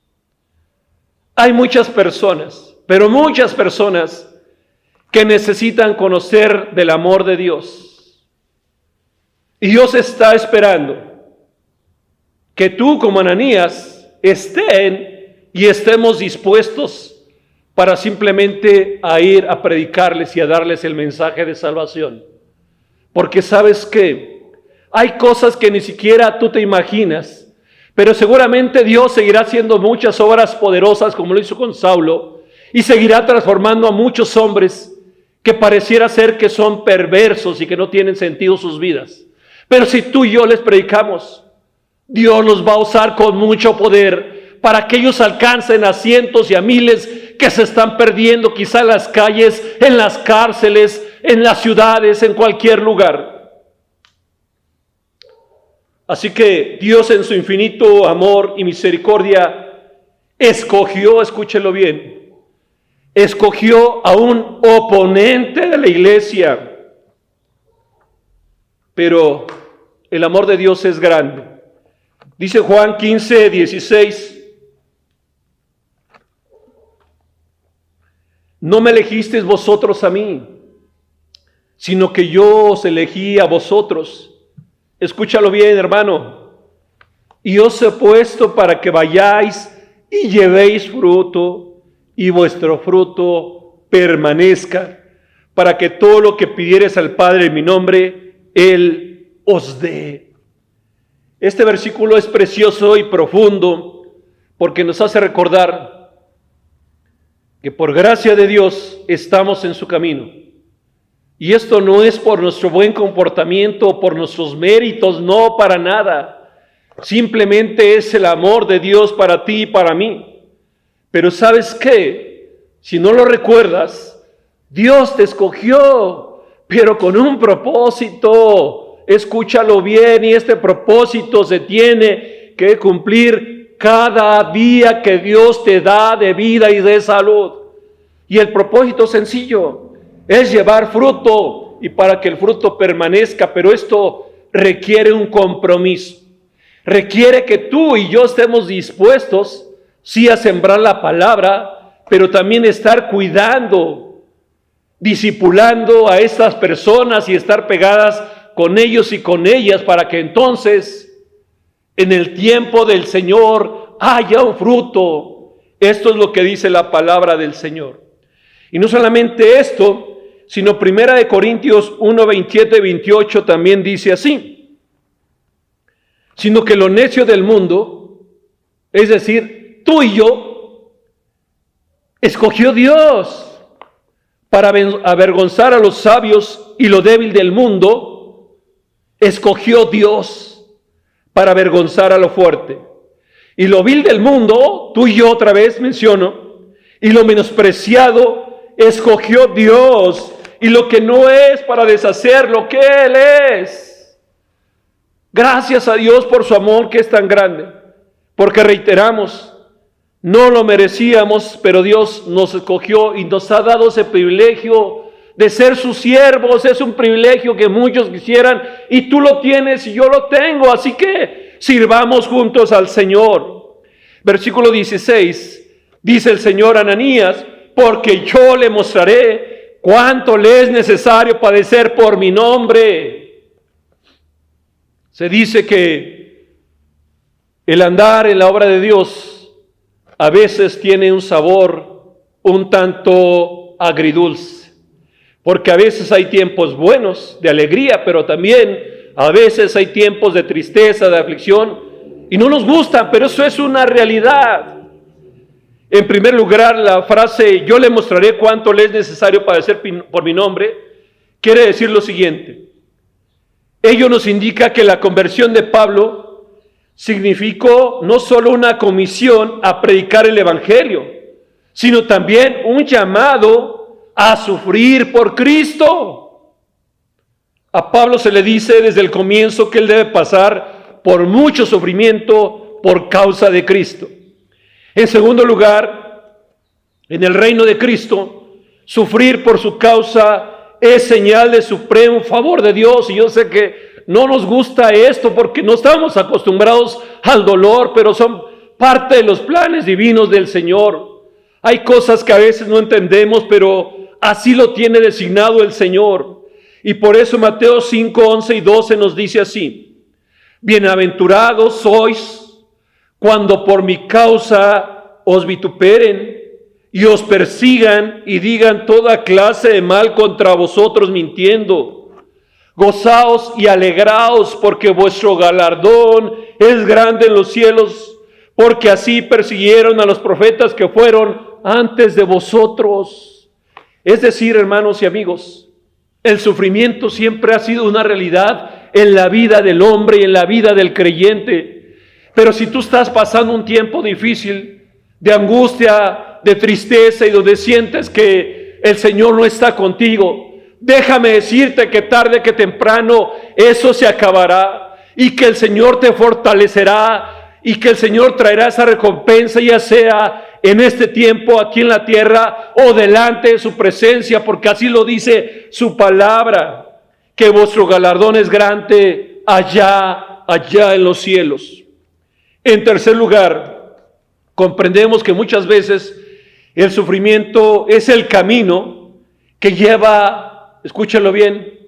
Hay muchas personas, pero muchas personas, que necesitan conocer del amor de Dios. Y Dios está esperando que tú, como Ananías, estemos dispuestos para simplemente a ir a predicarles y a darles el mensaje de salvación. Porque sabes que hay cosas que ni siquiera tú te imaginas, pero seguramente Dios seguirá haciendo muchas obras poderosas como lo hizo con Saulo, y seguirá transformando a muchos hombres que pareciera ser que son perversos y que no tienen sentido sus vidas. Pero si tú y yo les predicamos, Dios los va a usar con mucho poder para que ellos alcancen a cientos y a miles que se están perdiendo quizá en las calles, en las cárceles, en las ciudades, en cualquier lugar. Así que Dios en su infinito amor y misericordia escogió, escúchelo bien, escogió a un oponente de la iglesia. Pero el amor de Dios es grande. Dice Juan 15:16, no me elegisteis vosotros a mí, sino que yo os elegí a vosotros. Escúchalo bien, hermano. Y os he puesto para que vayáis y llevéis fruto, y vuestro fruto permanezca, para que todo lo que pidiereis al Padre en mi nombre, Él os dé. Este versículo es precioso y profundo, porque nos hace recordar que por gracia de Dios estamos en su camino. Y esto no es por nuestro buen comportamiento o por nuestros méritos, no, para nada. Simplemente es el amor de Dios para ti y para mí. Pero ¿sabes qué? Si no lo recuerdas, Dios te escogió, pero con un propósito. Escúchalo bien, y este propósito se tiene que cumplir cada día que Dios te da de vida y de salud. Y el propósito sencillo es llevar fruto, y para que el fruto permanezca, pero esto requiere un compromiso. Requiere que tú y yo estemos dispuestos, sí, a sembrar la palabra, pero también estar cuidando, discipulando a estas personas y estar pegadas con ellos y con ellas, para que entonces en el tiempo del Señor haya un fruto. Esto es lo que dice la palabra del Señor. Y no solamente esto, sino 1 Corintios 1, 27 y 28 también dice así: sino que lo necio del mundo, es decir, tú y yo, escogió Dios para avergonzar a los sabios, y lo débil del mundo escogió Dios para avergonzar a lo fuerte. Y lo vil del mundo, tú y yo otra vez menciono, y lo menospreciado escogió Dios, y lo que no es, para deshacer lo que Él es. Gracias a Dios por su amor, que es tan grande, porque reiteramos, no lo merecíamos, pero Dios nos escogió y nos ha dado ese privilegio de ser sus siervos. Es un privilegio que muchos quisieran, y tú lo tienes y yo lo tengo, así que sirvamos juntos al Señor. Versículo 16, dice el Señor a Ananías: porque yo le mostraré cuánto le es necesario padecer por mi nombre. Se dice que el andar en la obra de Dios a veces tiene un sabor un tanto agridulce, porque a veces hay tiempos buenos de alegría, pero también a veces hay tiempos de tristeza, de aflicción, y no nos gustan, pero eso es una realidad. En primer lugar, la frase yo le mostraré cuánto le es necesario padecer por mi nombre quiere decir lo siguiente: ello nos indica que la conversión de Pablo significó no solo una comisión a predicar el evangelio, sino también un llamado a sufrir por Cristo. A Pablo se le dice desde el comienzo que él debe pasar por mucho sufrimiento por causa de Cristo. En segundo lugar, en el reino de Cristo, sufrir por su causa es señal de supremo favor de Dios. Y yo sé que no nos gusta esto porque no estamos acostumbrados al dolor, pero son parte de los planes divinos del Señor. Hay cosas que a veces no entendemos, pero así lo tiene designado el Señor. Y por eso Mateo 5, 11 y 12 nos dice así: bienaventurados sois cuando por mi causa os vituperen y os persigan y digan toda clase de mal contra vosotros mintiendo. Gozaos y alegraos, porque vuestro galardón es grande en los cielos, porque así persiguieron a los profetas que fueron antes de vosotros. Es decir, hermanos y amigos, el sufrimiento siempre ha sido una realidad en la vida del hombre y en la vida del creyente. Pero si tú estás pasando un tiempo difícil, de angustia, de tristeza y donde sientes que el Señor no está contigo, déjame decirte que tarde que temprano eso se acabará y que el Señor te fortalecerá y que el Señor traerá esa recompensa, ya sea en este tiempo aquí en la tierra o delante de su presencia, porque así lo dice su palabra, que vuestro galardón es grande allá en los cielos. En tercer lugar, comprendemos que muchas veces el sufrimiento es el camino que lleva, escúchalo bien,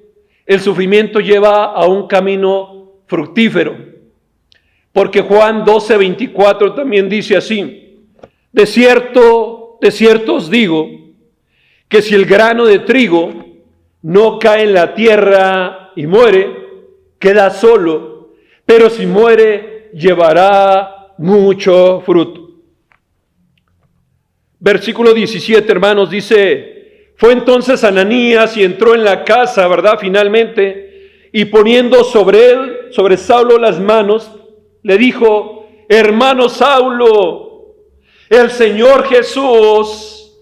el sufrimiento lleva a un camino fructífero. Porque Juan 12:24 también dice así: de cierto os digo, que si el grano de trigo no cae en la tierra y muere, queda solo, pero si muere, llevará mucho fruto. Versículo 17, hermanos, dice: fue entonces Ananías y entró en la casa, ¿verdad? Finalmente, y poniendo sobre Saulo las manos, le dijo: hermano Saulo, el Señor Jesús,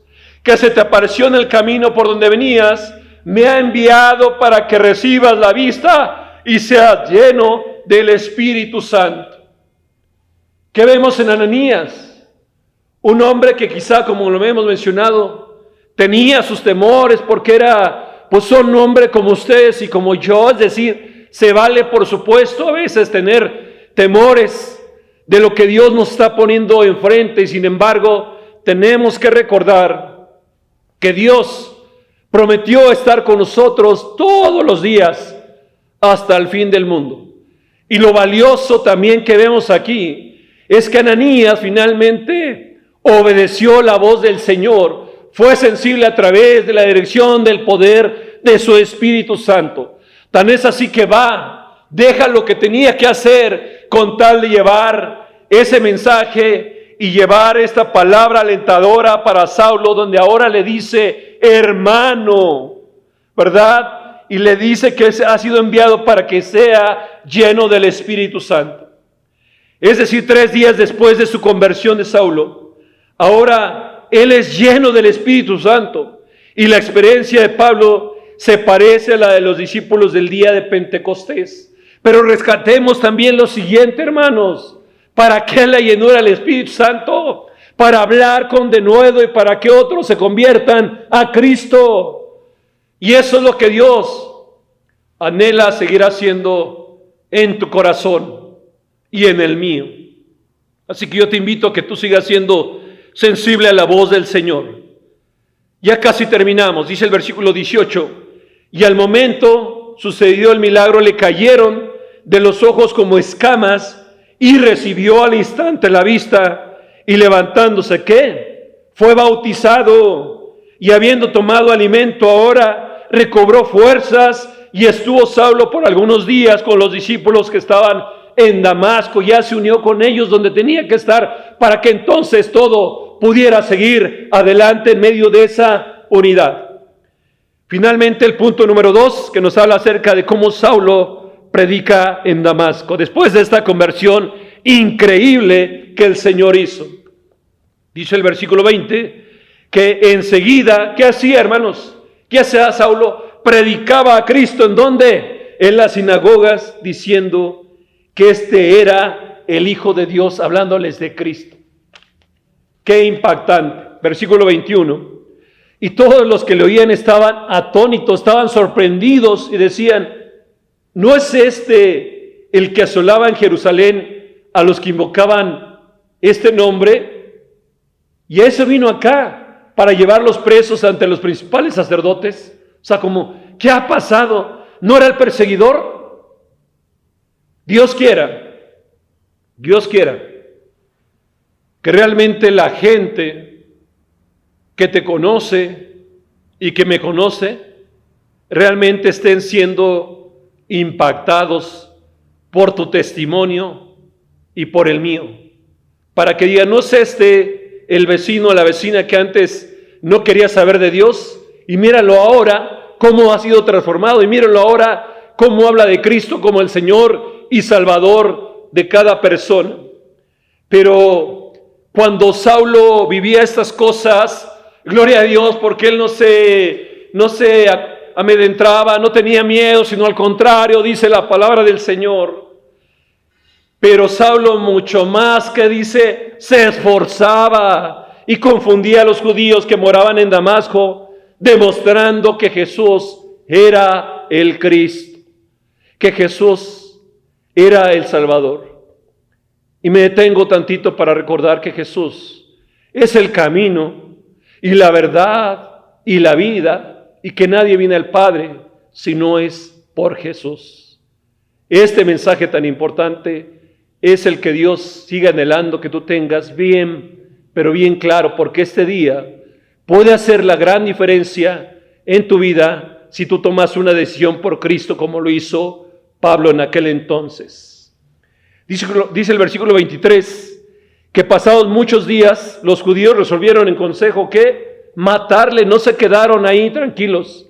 que se te apareció en el camino por donde venías, me ha enviado para que recibas la vista y seas lleno del Espíritu Santo. ¿Qué vemos en Ananías? Un hombre que quizá, como lo hemos mencionado, tenía sus temores porque era, pues un hombre como ustedes y como yo, es decir, se vale por supuesto a veces tener temores de lo que Dios nos está poniendo enfrente, y sin embargo tenemos que recordar que Dios prometió estar con nosotros todos los días hasta el fin del mundo. Y lo valioso también que vemos aquí es que Ananías finalmente obedeció la voz del Señor, fue sensible a través de la dirección del poder de su Espíritu Santo. Tan es así que deja lo que tenía que hacer con tal de llevar ese mensaje y llevar esta palabra alentadora para Saulo, donde ahora le dice hermano, ¿verdad? Y le dice que ha sido enviado para que sea lleno del Espíritu Santo. Es decir, 3 días después de su conversión de Saulo, ahora él es lleno del Espíritu Santo, y la experiencia de Pablo se parece a la de los discípulos del día de Pentecostés. Pero rescatemos también lo siguiente, hermanos: ¿para qué la llenura del Espíritu Santo? Para hablar con denuedo y para que otros se conviertan a Cristo. Y eso es lo que Dios anhela seguir haciendo en tu corazón y en el mío. Así que yo te invito a que tú sigas siendo sensible a la voz del Señor. Ya casi terminamos, dice el versículo 18: y al momento sucedió el milagro, le cayeron de los ojos como escamas, y recibió al instante la vista, y levantándose, ¿qué? Fue bautizado, y habiendo tomado alimento ahora, recobró fuerzas, y estuvo Saulo por algunos días con los discípulos que estaban en Damasco. Ya se unió con ellos donde tenía que estar, para que entonces todo pudiera seguir adelante en medio de esa unidad. Finalmente, el punto número 2, que nos habla acerca de cómo Saulo predica en Damasco, después de esta conversión increíble que el Señor hizo. Dice el versículo 20, que enseguida, ¿qué hacía, hermanos? ¿Qué hacía Saulo? Predicaba a Cristo, ¿en dónde? En las sinagogas, diciendo que este era el Hijo de Dios, hablándoles de Cristo. Qué impactante. Versículo 21, y todos los que le oían estaban atónitos, estaban sorprendidos y decían: ¿no es este el que asolaba en Jerusalén a los que invocaban este nombre? Y ese vino acá para llevarlos presos ante los principales sacerdotes. O sea, como, ¿qué ha pasado? ¿No era el perseguidor? Dios quiera que realmente la gente que te conoce y que me conoce realmente estén siendo impactados por tu testimonio y por el mío, para que digan: ¿no es este el vecino o la vecina que antes no quería saber de Dios Y míralo ahora cómo ha sido transformado. Y míralo ahora cómo habla de Cristo como el Señor y Salvador de cada persona. Pero cuando Saulo vivía estas cosas, gloria a Dios, porque él no se amedrentaba, no tenía miedo, sino al contrario, dice la palabra del Señor. Pero Saulo mucho más que dice, se esforzaba y confundía a los judíos que moraban en Damasco, demostrando que Jesús era el Cristo, que Jesús era el Salvador. Y me detengo tantito para recordar que Jesús es el camino y la verdad y la vida, y que nadie viene al Padre si no es por Jesús. Este mensaje tan importante es el que Dios sigue anhelando que tú tengas bien, pero bien claro, porque este día puede hacer la gran diferencia en tu vida si tú tomas una decisión por Cristo como lo hizo Pablo en aquel entonces. Dice el versículo 23, que pasados muchos días los judíos resolvieron en consejo que matarle, no se quedaron ahí tranquilos.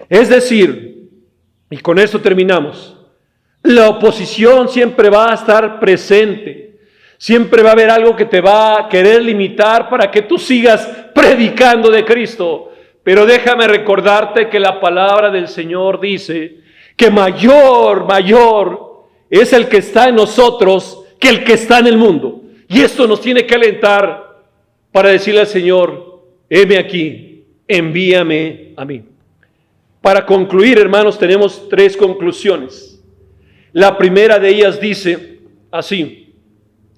Es decir, y con esto terminamos, la oposición siempre va a estar presente, siempre va a haber algo que te va a querer limitar para que tú sigas predicando de Cristo. Pero déjame recordarte que la palabra del Señor dice que mayor es el que está en nosotros que el que está en el mundo. Y esto nos tiene que alentar para decirle al Señor, heme aquí, envíame a mí. Para concluir, hermanos, tenemos 3 conclusiones. La primera de ellas dice así,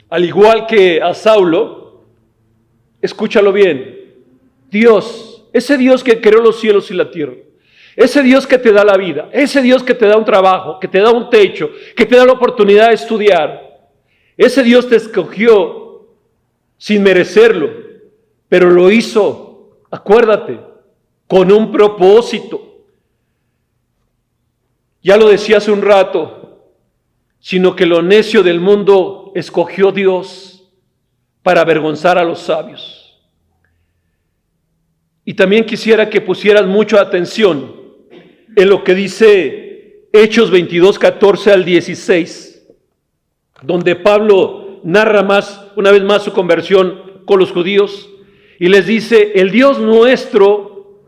al igual que a Saulo, escúchalo bien, Dios, ese Dios que creó los cielos y la tierra, ese Dios que te da la vida, ese Dios que te da un trabajo, que te da un techo, que te da la oportunidad de estudiar, ese Dios te escogió sin merecerlo, pero lo hizo, acuérdate, con un propósito. Ya lo decía hace un rato, sino que lo necio del mundo escogió Dios para avergonzar a los sabios. Y también quisiera que pusieras mucha atención en lo que dice Hechos 22, 14 al 16, donde Pablo narra una vez más su conversión con los judíos y les dice, el Dios nuestro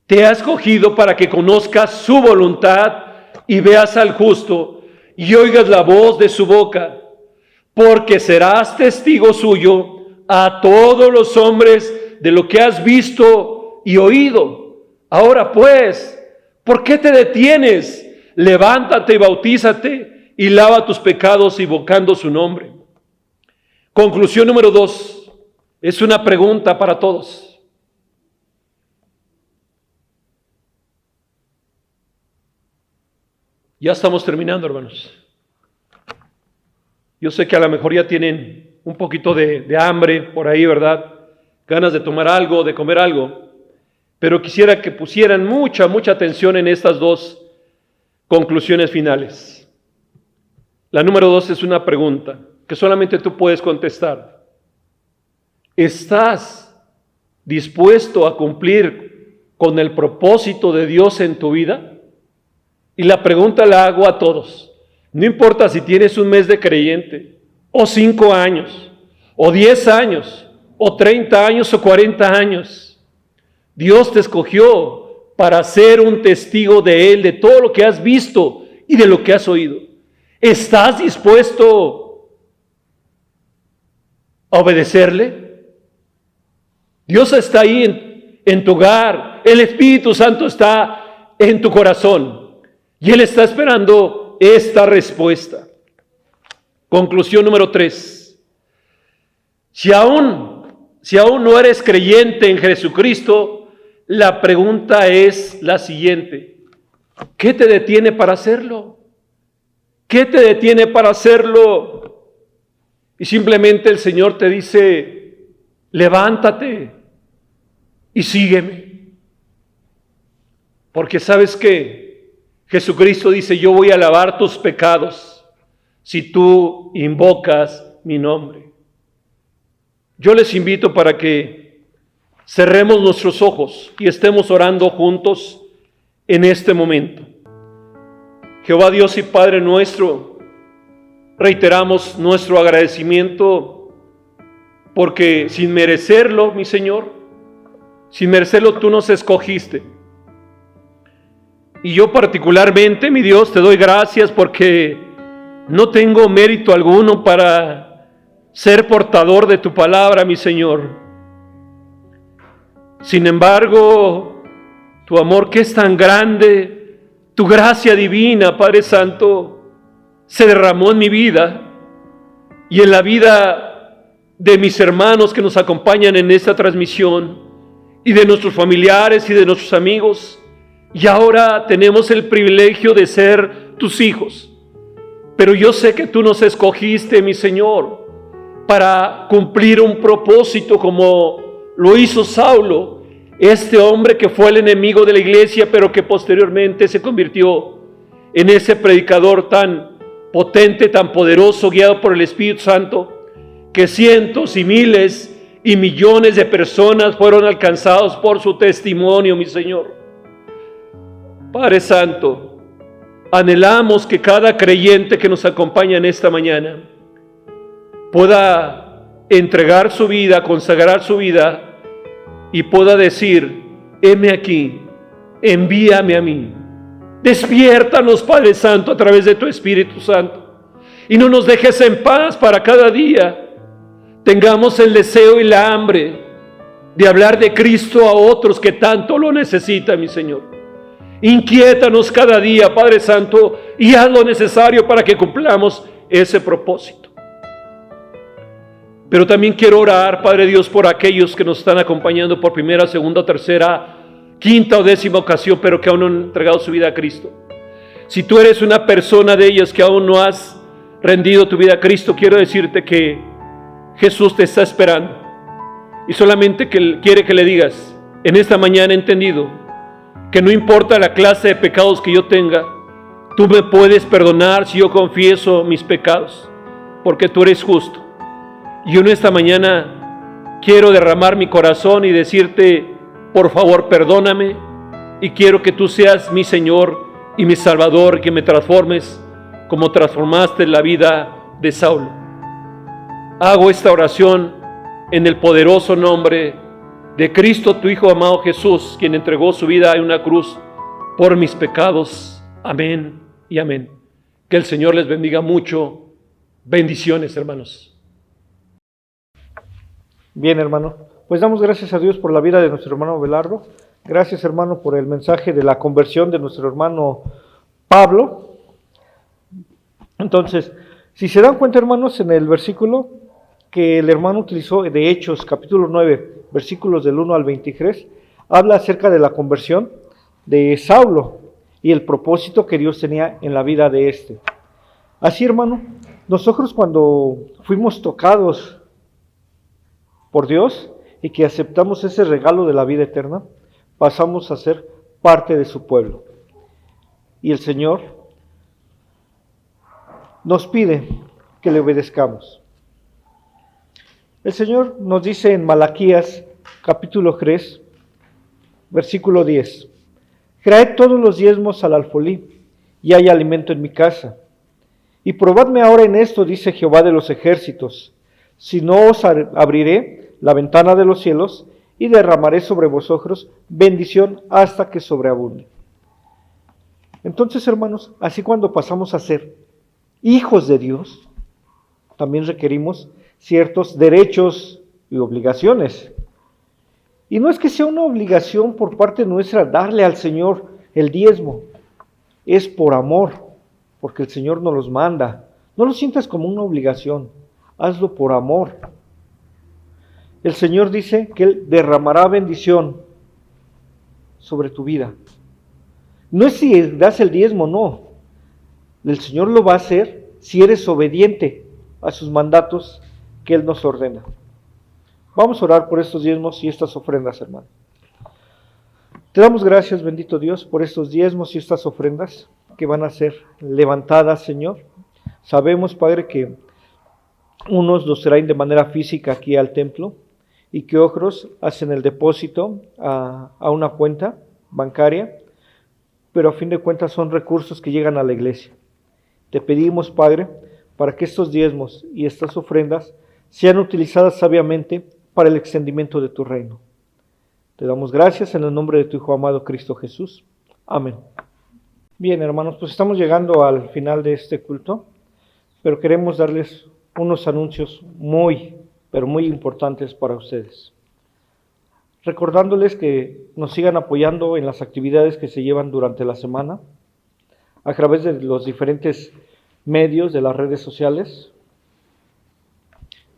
te ha escogido para que conozcas su voluntad y veas al justo y oigas la voz de su boca, porque serás testigo suyo a todos los hombres de lo que has visto y oído. Ahora pues, ¿por qué te detienes? Levántate y bautízate y lava tus pecados invocando su nombre. Conclusión número 2, es una pregunta para todos. Ya estamos terminando, hermanos. Yo sé que a lo mejor ya tienen un poquito de hambre por ahí, ¿verdad? Ganas de tomar algo, de comer algo. Pero quisiera que pusieran mucha atención en estas 2 conclusiones finales. La número 2 es una pregunta que solamente tú puedes contestar. ¿Estás dispuesto a cumplir con el propósito de Dios en tu vida? Y la pregunta la hago a todos. No importa si tienes un mes de creyente, o 5 años, o 10 años, o 30 años, o 40 años. Dios te escogió para ser un testigo de Él, de todo lo que has visto y de lo que has oído. ¿Estás dispuesto a obedecerle? Dios está ahí en tu hogar. El Espíritu Santo está en tu corazón. Y Él está esperando esta respuesta. Conclusión número 3. Si aún no eres creyente en Jesucristo, la pregunta es la siguiente. ¿Qué te detiene para hacerlo? ¿Qué te detiene para hacerlo? Y simplemente el Señor te dice, levántate y sígueme. Porque ¿sabes qué? Jesucristo dice, yo voy a lavar tus pecados si tú invocas mi nombre. Yo les invito para que cerremos nuestros ojos y estemos orando juntos en este momento. Jehová Dios y Padre nuestro, reiteramos nuestro agradecimiento porque sin merecerlo, mi Señor, sin merecerlo tú nos escogiste. Y yo particularmente, mi Dios, te doy gracias porque no tengo mérito alguno para ser portador de tu palabra, mi Señor. Sin embargo, tu amor que es tan grande, tu gracia divina, Padre Santo, se derramó en mi vida y en la vida de mis hermanos que nos acompañan en esta transmisión y de nuestros familiares y de nuestros amigos. Y ahora tenemos el privilegio de ser tus hijos. Pero yo sé que tú nos escogiste, mi Señor, para cumplir un propósito como lo hizo Saulo, este hombre que fue el enemigo de la iglesia, pero que posteriormente se convirtió en ese predicador tan potente, tan poderoso, guiado por el Espíritu Santo, que cientos y miles y millones de personas fueron alcanzados por su testimonio, mi Señor. Padre Santo, anhelamos que cada creyente que nos acompaña en esta mañana pueda entregar su vida, consagrar su vida y pueda decir: heme aquí, envíame a mí. Despiértanos, Padre Santo, a través de tu Espíritu Santo, y no nos dejes en paz para cada día tengamos el deseo y la hambre de hablar de Cristo a otros que tanto lo necesitan, mi Señor. Inquiétanos cada día, Padre Santo, y haz lo necesario para que cumplamos ese propósito. Pero también quiero orar, Padre Dios, por aquellos que nos están acompañando por primera, segunda, tercera, quinta o décima ocasión, pero que aún no han entregado su vida a Cristo. Si tú eres una persona de ellas que aún no has rendido tu vida a Cristo, quiero decirte que Jesús te está esperando y solamente quiere que le digas: en esta mañana he entendido que no importa la clase de pecados que yo tenga, tú me puedes perdonar si yo confieso mis pecados, porque tú eres justo. Y yo en esta mañana quiero derramar mi corazón y decirte: por favor, perdóname, y quiero que tú seas mi Señor y mi Salvador, que me transformes como transformaste la vida de Saulo. Hago esta oración en el poderoso nombre de Cristo, tu Hijo amado Jesús, quien entregó su vida en una cruz por mis pecados. Amén y amén. Que el Señor les bendiga mucho. Bendiciones, hermanos. Bien, hermano. Pues damos gracias a Dios por la vida de nuestro hermano Abelardo. Gracias, hermano, por el mensaje de la conversión de nuestro hermano Pablo. Entonces, si se dan cuenta, hermanos, en el versículo que el hermano utilizó de Hechos, capítulo 9, versículos del 1 al 23, habla acerca de la conversión de Saulo y el propósito que Dios tenía en la vida de este. Así, hermano, nosotros cuando fuimos tocados por Dios y que aceptamos ese regalo de la vida eterna, pasamos a ser parte de su pueblo. Y el Señor nos pide que le obedezcamos. El Señor nos dice en Malaquías capítulo 3, versículo 10: traed todos los diezmos al alfolí, y hay alimento en mi casa. Y probadme ahora en esto, dice Jehová de los ejércitos, si no os abriré la ventana de los cielos y derramaré sobre vosotros bendición hasta que sobreabunde. Entonces, hermanos, así cuando pasamos a ser hijos de Dios, también requerimos ciertos derechos y obligaciones. Y no es que sea una obligación por parte nuestra darle al Señor el diezmo, es por amor, porque el Señor nos los manda. No lo sientas como una obligación, hazlo por amor. El Señor dice que Él derramará bendición sobre tu vida. No es si das el diezmo, no. El Señor lo va a hacer si eres obediente a sus mandatos que Él nos ordena. Vamos a orar por estos diezmos y estas ofrendas, hermano. Te damos gracias, bendito Dios, por estos diezmos y estas ofrendas que van a ser levantadas, Señor. Sabemos, Padre, que unos los traen de manera física aquí al templo y que otros hacen el depósito a una cuenta bancaria, pero a fin de cuentas son recursos que llegan a la iglesia. Te pedimos, Padre, para que estos diezmos y estas ofrendas sean utilizadas sabiamente para el extendimiento de tu reino. Te damos gracias en el nombre de tu Hijo amado Cristo Jesús. Amén. Bien, hermanos, pues estamos llegando al final de este culto, pero queremos darles unos anuncios pero muy importantes para ustedes. Recordándoles que nos sigan apoyando en las actividades que se llevan durante la semana, a través de los diferentes medios de las redes sociales.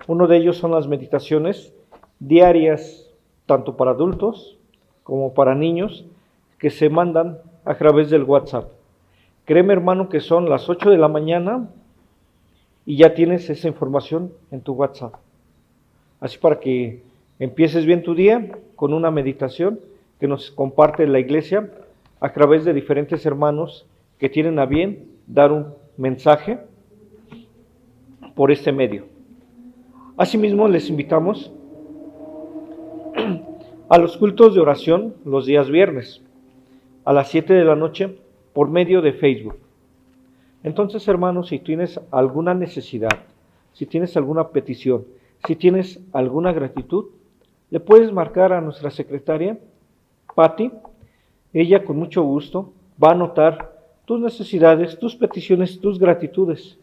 Uno de ellos son las meditaciones diarias, tanto para adultos como para niños, que se mandan a través del WhatsApp. Créeme, hermano, que son las 8 de la mañana y ya tienes esa información en tu WhatsApp. Así para que empieces bien tu día con una meditación que nos comparte la iglesia a través de diferentes hermanos que tienen a bien dar un mensaje por este medio. Asimismo, les invitamos a los cultos de oración los días viernes a las 7 de la noche por medio de Facebook. Entonces, hermanos, si tienes alguna necesidad, si tienes alguna petición, si tienes alguna gratitud, le puedes marcar a nuestra secretaria, Patti. Ella con mucho gusto va a anotar tus necesidades, tus peticiones, tus gratitudes,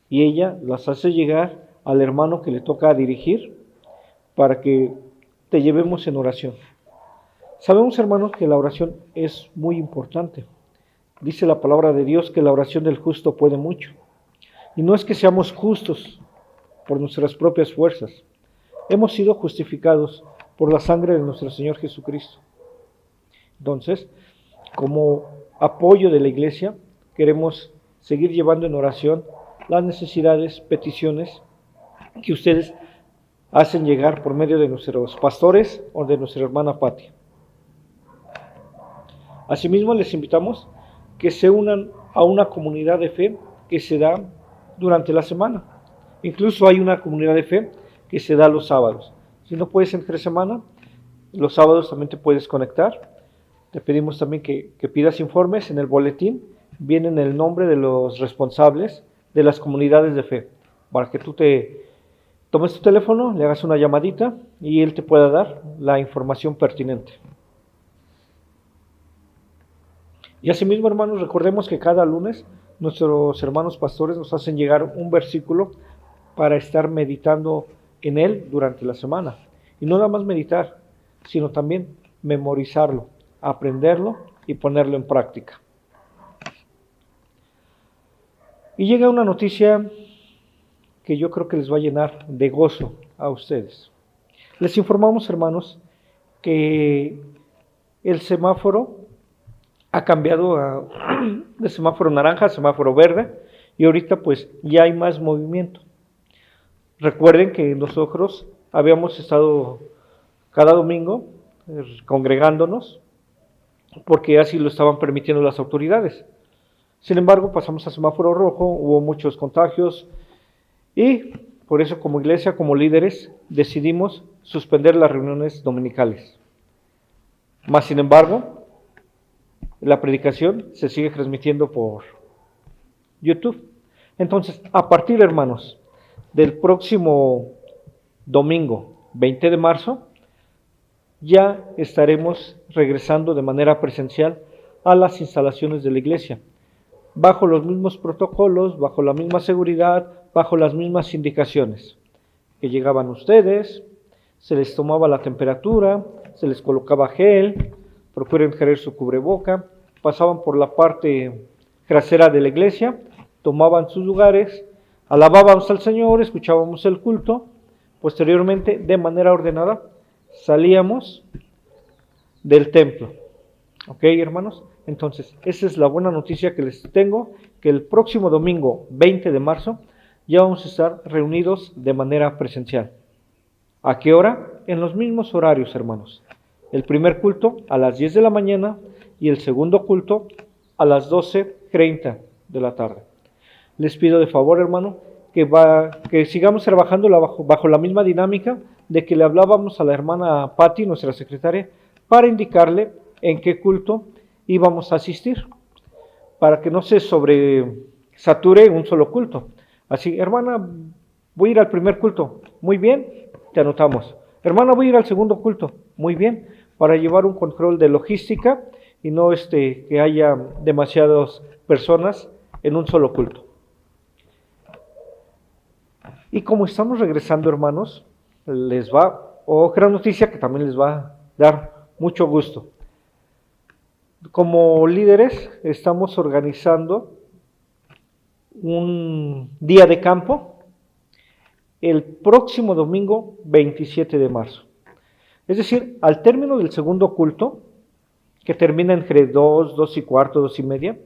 y ella las hace llegar al hermano que le toca dirigir para que te llevemos en oración. Sabemos, hermanos, que la oración es muy importante. Dice la palabra de Dios que la oración del justo puede mucho. Y no es que seamos justos por nuestras propias fuerzas. Hemos sido justificados por la sangre de nuestro Señor Jesucristo. Entonces, como apoyo de la iglesia, queremos seguir llevando en oración las necesidades, peticiones que ustedes hacen llegar por medio de nuestros pastores o de nuestra hermana Patti. Asimismo, les invitamos que se unan a una comunidad de fe que se da durante la semana. Incluso hay una comunidad de fe que se da los sábados. Si no puedes entre semana, los sábados también te puedes conectar. Te pedimos también que pidas informes. En el boletín viene el nombre de los responsables de las comunidades de fe, para que tú te tomes tu teléfono, le hagas una llamadita y él te pueda dar la información pertinente. Y asimismo, hermanos, recordemos que cada lunes nuestros hermanos pastores nos hacen llegar un versículo para estar meditando en él durante la semana. Y no nada más meditar, sino también memorizarlo, aprenderlo y ponerlo en práctica. Y llega una noticia que yo creo que les va a llenar de gozo a ustedes. Les informamos, hermanos, que el semáforo ha cambiado de semáforo naranja a semáforo verde y ahorita pues ya hay más movimiento. Recuerden que nosotros habíamos estado cada domingo congregándonos porque así lo estaban permitiendo las autoridades. Sin embargo, pasamos a semáforo rojo, hubo muchos contagios y por eso como iglesia, como líderes, decidimos suspender las reuniones dominicales. Más sin embargo, la predicación se sigue transmitiendo por YouTube. Entonces, a partir, hermanos, del próximo domingo, 20 de marzo, ya estaremos regresando de manera presencial a las instalaciones de la iglesia, bajo los mismos protocolos, bajo la misma seguridad, bajo las mismas indicaciones. Que llegaban ustedes, se les tomaba la temperatura, se les colocaba gel, procuren traer su cubreboca, pasaban por la parte trasera de la iglesia, tomaban sus lugares, alabábamos al Señor, escuchábamos el culto, posteriormente, de manera ordenada, salíamos del templo. ¿Ok, hermanos? Entonces, esa es la buena noticia que les tengo, que el próximo domingo, 20 de marzo, ya vamos a estar reunidos de manera presencial. ¿A qué hora? En los mismos horarios, hermanos. El primer culto a las 10 de la mañana y el segundo culto a las 12:30 de la tarde. Les pido de favor, hermano, que sigamos trabajando bajo la misma dinámica de que le hablábamos a la hermana Patti, nuestra secretaria, para indicarle en qué culto íbamos a asistir, para que no se sobresature un solo culto. Así, hermana, voy a ir al primer culto, muy bien, te anotamos. Hermana, voy a ir al segundo culto, muy bien, para llevar un control de logística y no que haya demasiadas personas en un solo culto. Y como estamos regresando, hermanos, les va otra noticia que también les va a dar mucho gusto. Como líderes estamos organizando un día de campo el próximo domingo 27 de marzo. Es decir, al término del segundo culto, que termina entre 2:15, 2:30,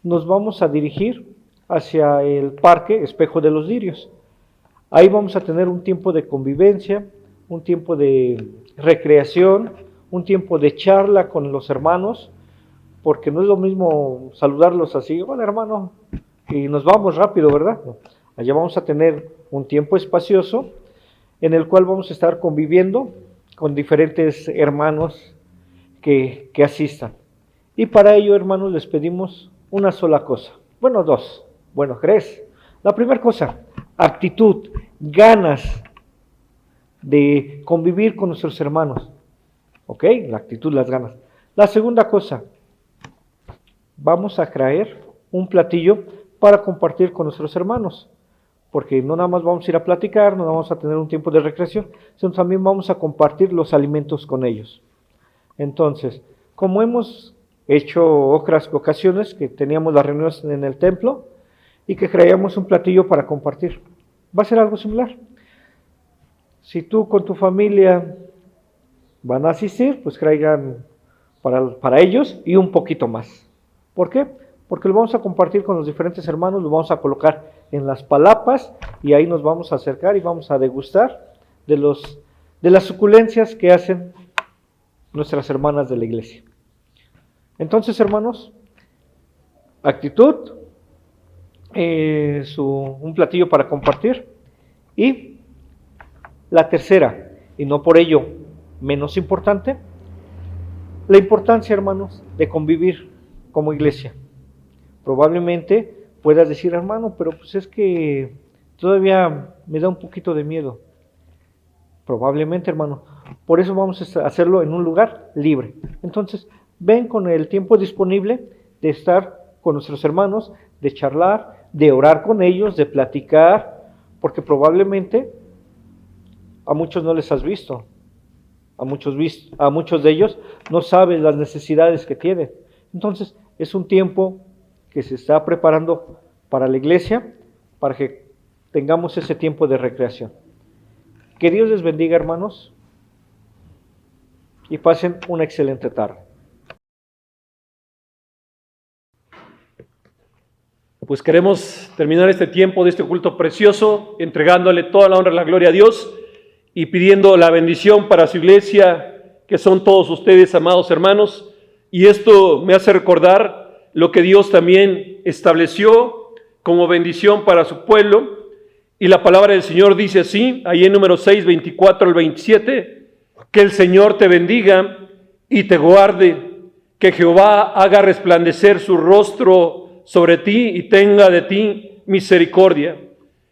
nos vamos a dirigir hacia el Parque Espejo de los Lirios. Ahí vamos a tener un tiempo de convivencia, un tiempo de recreación, un tiempo de charla con los hermanos, porque no es lo mismo saludarlos así, hola hermano, y nos vamos rápido, ¿verdad? No. Allá vamos a tener un tiempo espacioso en el cual vamos a estar conviviendo con diferentes hermanos que asistan. Y para ello, hermanos, les pedimos una sola cosa. Bueno, dos. Bueno, ¿crees? La primera cosa, actitud, ganas de convivir con nuestros hermanos. ¿Ok? La actitud, las ganas. La segunda cosa, vamos a traer un platillo para compartir con nuestros hermanos. Porque no nada más vamos a ir a platicar, no vamos a tener un tiempo de recreación, sino también vamos a compartir los alimentos con ellos. Entonces, como hemos hecho otras ocasiones que teníamos las reuniones en el templo y que traíamos un platillo para compartir, va a ser algo similar. Si tú con tu familia van a asistir, pues traigan para ellos y un poquito más. ¿Por qué? Porque lo vamos a compartir con los diferentes hermanos, lo vamos a colocar en las palapas y ahí nos vamos a acercar y vamos a degustar de las suculencias que hacen nuestras hermanas de la iglesia. Entonces, hermanos, actitud, un platillo para compartir, y la tercera, y no por ello menos importante, la importancia, hermanos, de convivir como iglesia. Probablemente puedas decir, hermano, pero pues es que todavía me da un poquito de miedo. Probablemente, hermano. Por eso vamos a hacerlo en un lugar libre. Entonces, ven con el tiempo disponible de estar con nuestros hermanos, de charlar, de orar con ellos, de platicar, porque probablemente a muchos no les has visto. A muchos de ellos no sabes las necesidades que tienen. Entonces, es un tiempo que se está preparando para la iglesia, para que tengamos ese tiempo de recreación. Que Dios les bendiga, hermanos, y pasen una excelente tarde. Pues queremos terminar este tiempo de este culto precioso, entregándole toda la honra y la gloria a Dios y pidiendo la bendición para su iglesia, que son todos ustedes, amados hermanos. Y esto me hace recordar lo que Dios también estableció como bendición para su pueblo. Y la palabra del Señor dice así, ahí en Números 6, 24 al 27, que el Señor te bendiga y te guarde, que Jehová haga resplandecer su rostro sobre ti y tenga de ti misericordia,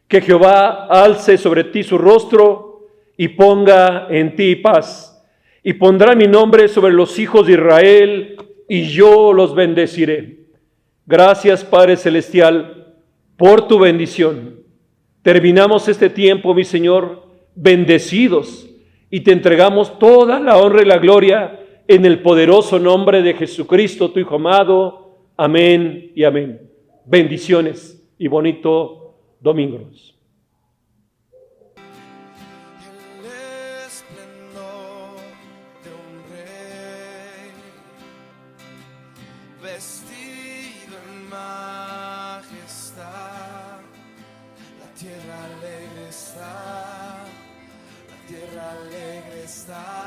que Jehová alce sobre ti su rostro y ponga en ti paz, y pondrá mi nombre sobre los hijos de Israel, y yo los bendeciré. Gracias, Padre Celestial, por tu bendición. Terminamos este tiempo, mi Señor, bendecidos, y te entregamos toda la honra y la gloria en el poderoso nombre de Jesucristo, tu Hijo amado. Amén y amén. Bendiciones y bonito domingo. Vestido en majestad, la tierra alegre está, la tierra alegre está.